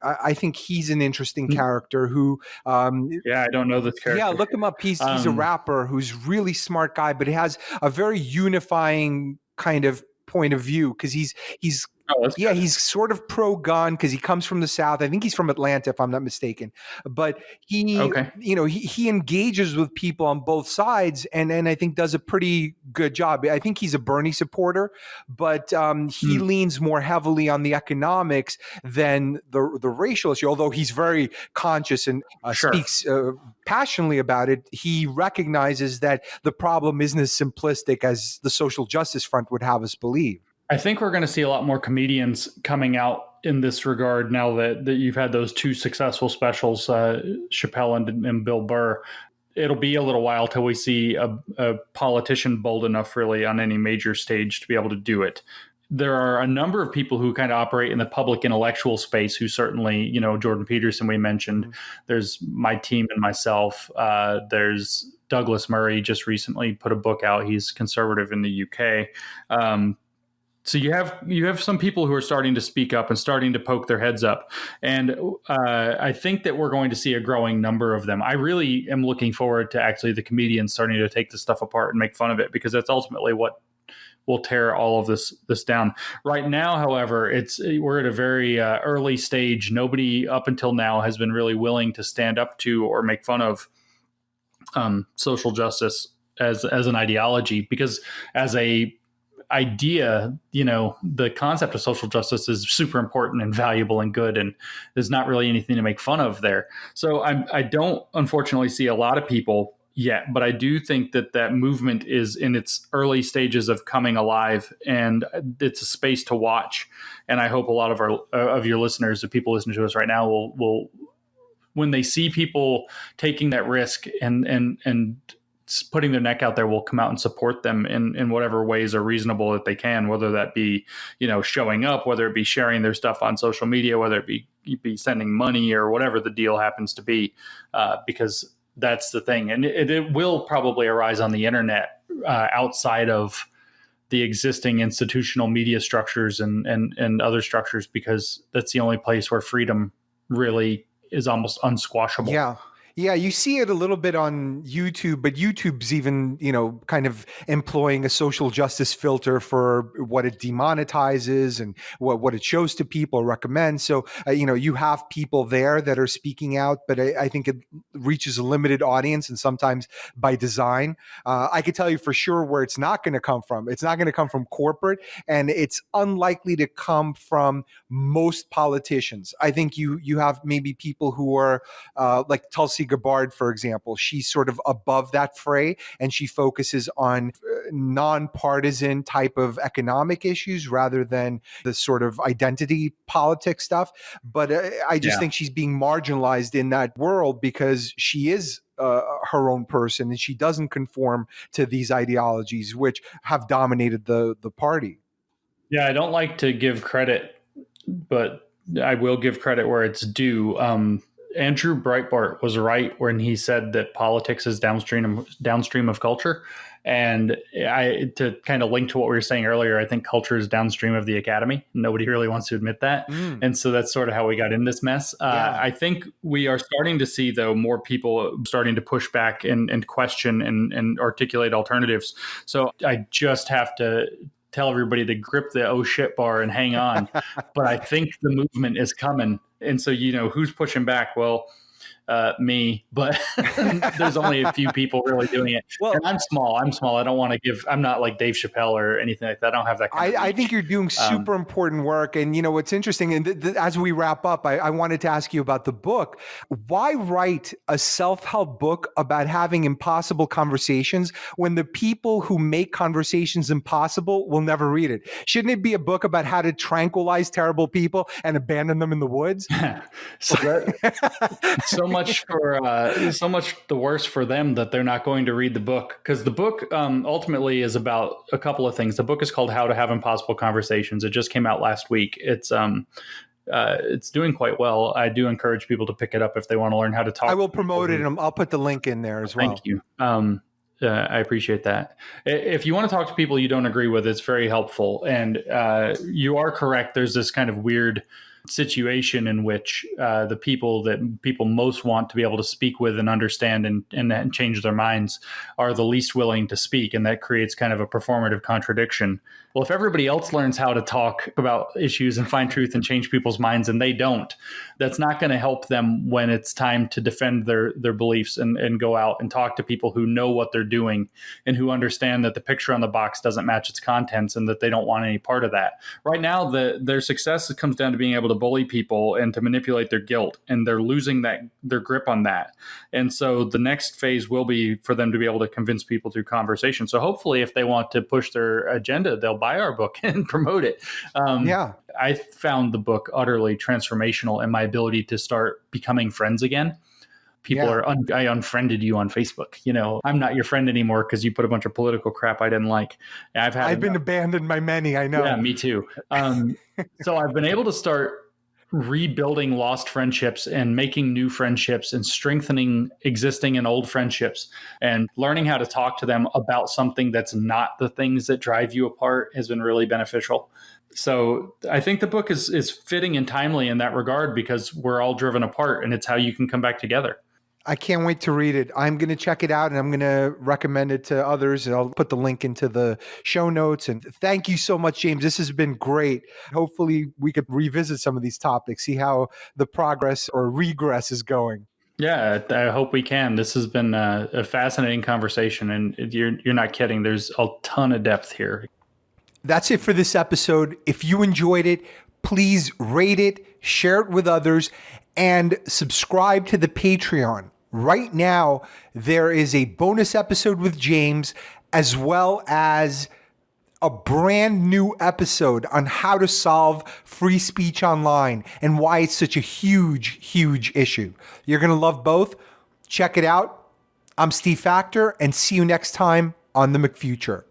I think he's an interesting character who. Yeah, I don't know this Yeah, character. look him up. He's a rapper who's really smart guy, but he has a very unifying kind of point of view because he's Oh, that's yeah, good. he's sort of pro-gun because he comes from the South. I think he's from Atlanta, if I'm not mistaken. But he, Okay. he engages with people on both sides, and I think does a pretty good job. I think he's a Bernie supporter, but he leans more heavily on the economics than the racial issue. Although he's very conscious and Sure. speaks passionately about it, he recognizes that the problem isn't as simplistic as the social justice front would have us believe. I think we're going to see a lot more comedians coming out in this regard now that you've had those two successful specials, Chappelle and Bill Burr. It'll be a little while till we see a politician bold enough really on any major stage to be able to do it. There are a number of people who kind of operate in the public intellectual space who certainly, Jordan Peterson we mentioned. Mm-hmm. There's my team and myself. There's Douglas Murray just recently put a book out. He's conservative in the UK. So you have some people who are starting to speak up and starting to poke their heads up. And I think that we're going to see a growing number of them. I really am looking forward to actually the comedians starting to take this stuff apart and make fun of it, because that's ultimately what will tear all of this down. Right now, however, we're at a very early stage. Nobody up until now has been really willing to stand up to or make fun of social justice as an ideology, because as a idea, the concept of social justice is super important and valuable and good, and there's not really anything to make fun of there. So I don't unfortunately see a lot of people yet, but I do think that movement is in its early stages of coming alive, and it's a space to watch. And I hope a lot of your listeners, the people listening to us right now, will when they see people taking that risk and putting their neck out there, will come out and support them in whatever ways are reasonable that they can, whether that be, showing up, whether it be sharing their stuff on social media, whether it be sending money or whatever the deal happens to be, because that's the thing. And it will probably arise on the internet outside of the existing institutional media structures and other structures, because that's the only place where freedom really is almost unsquashable. Yeah. Yeah, you see it a little bit on YouTube, but YouTube's even, kind of employing a social justice filter for what it demonetizes and what it shows to people, recommends. So, you have people there that are speaking out, but I think it reaches a limited audience, and sometimes by design. I could tell you for sure where it's not going to come from. It's not going to come from corporate, and it's unlikely to come from most politicians. I think you have maybe people who are like Tulsi Gabbard, for example. She's sort of above that fray, and she focuses on nonpartisan type of economic issues rather than the sort of identity politics stuff. But I just think she's being marginalized in that world because she is her own person, and she doesn't conform to these ideologies which have dominated the party. Yeah, I don't like to give credit, but I will give credit where it's due. Andrew Breitbart was right when he said that politics is downstream of culture. And to kind of link to what we were saying earlier, I think culture is downstream of the academy. Nobody really wants to admit that. And so that's sort of how we got in this mess. I think we are starting to see, though, more people starting to push back and question and articulate alternatives. So I just have to tell everybody to grip the oh shit bar and hang on. But I think the movement is coming. And so, who's pushing back? Well, me, but there's only a few people really doing it. Well, and I'm small. I don't want to I'm not like Dave Chappelle or anything like that. I don't have that kind of reach. I think you're doing super important work. And what's interesting, and as we wrap up, I wanted to ask you about the book. Why write a self-help book about having impossible conversations when the people who make conversations impossible will never read it? Shouldn't it be a book about how to tranquilize terrible people and abandon them in the woods? So much the worse for them that they're not going to read the book, because the book ultimately is about a couple of things. The book is called How to Have Impossible Conversations. It just came out last week. It's doing quite well. I do encourage people to pick it up if they want to learn how to talk. I will promote it, and I'll put the link in there as well. Thank you. I appreciate that. If you want to talk to people you don't agree with, it's very helpful. And you are correct. There's this kind of weird situation in which the people that people most want to be able to speak with and understand and change their minds are the least willing to speak. And that creates kind of a performative contradiction. Well, if everybody else learns how to talk about issues and find truth and change people's minds and they don't, that's not going to help them when it's time to defend their beliefs and go out and talk to people who know what they're doing and who understand that the picture on the box doesn't match its contents and that they don't want any part of that. Right now, their success comes down to being able to bully people and to manipulate their guilt, and they're losing their grip on that. And so the next phase will be for them to be able to convince people through conversation. So hopefully, if they want to push their agenda, they'll buy our book and promote it. Yeah. I found the book utterly transformational in my ability to start becoming friends again. I unfriended you on Facebook. I'm not your friend anymore because you put a bunch of political crap I didn't like. I've been abandoned by many, I know. Yeah, me too. So I've been able to start rebuilding lost friendships and making new friendships and strengthening existing and old friendships, and learning how to talk to them about something that's not the things that drive you apart has been really beneficial. So I think the book is fitting and timely in that regard, because we're all driven apart, and it's how you can come back together. I can't wait to read it. I'm going to check it out, and I'm going to recommend it to others. And I'll put the link into the show notes. And thank you so much, James. This has been great. Hopefully we could revisit some of these topics, see how the progress or regress is going. Yeah, I hope we can. This has been a fascinating conversation, and you're not kidding. There's a ton of depth here. That's it for this episode. If you enjoyed it, please rate it, share it with others, and subscribe to the Patreon. Right now, there is a bonus episode with James, as well as a brand new episode on how to solve free speech online and why it's such a huge, huge issue. You're going to love both. Check it out. I'm Steve Faktor, and see you next time on the McFuture.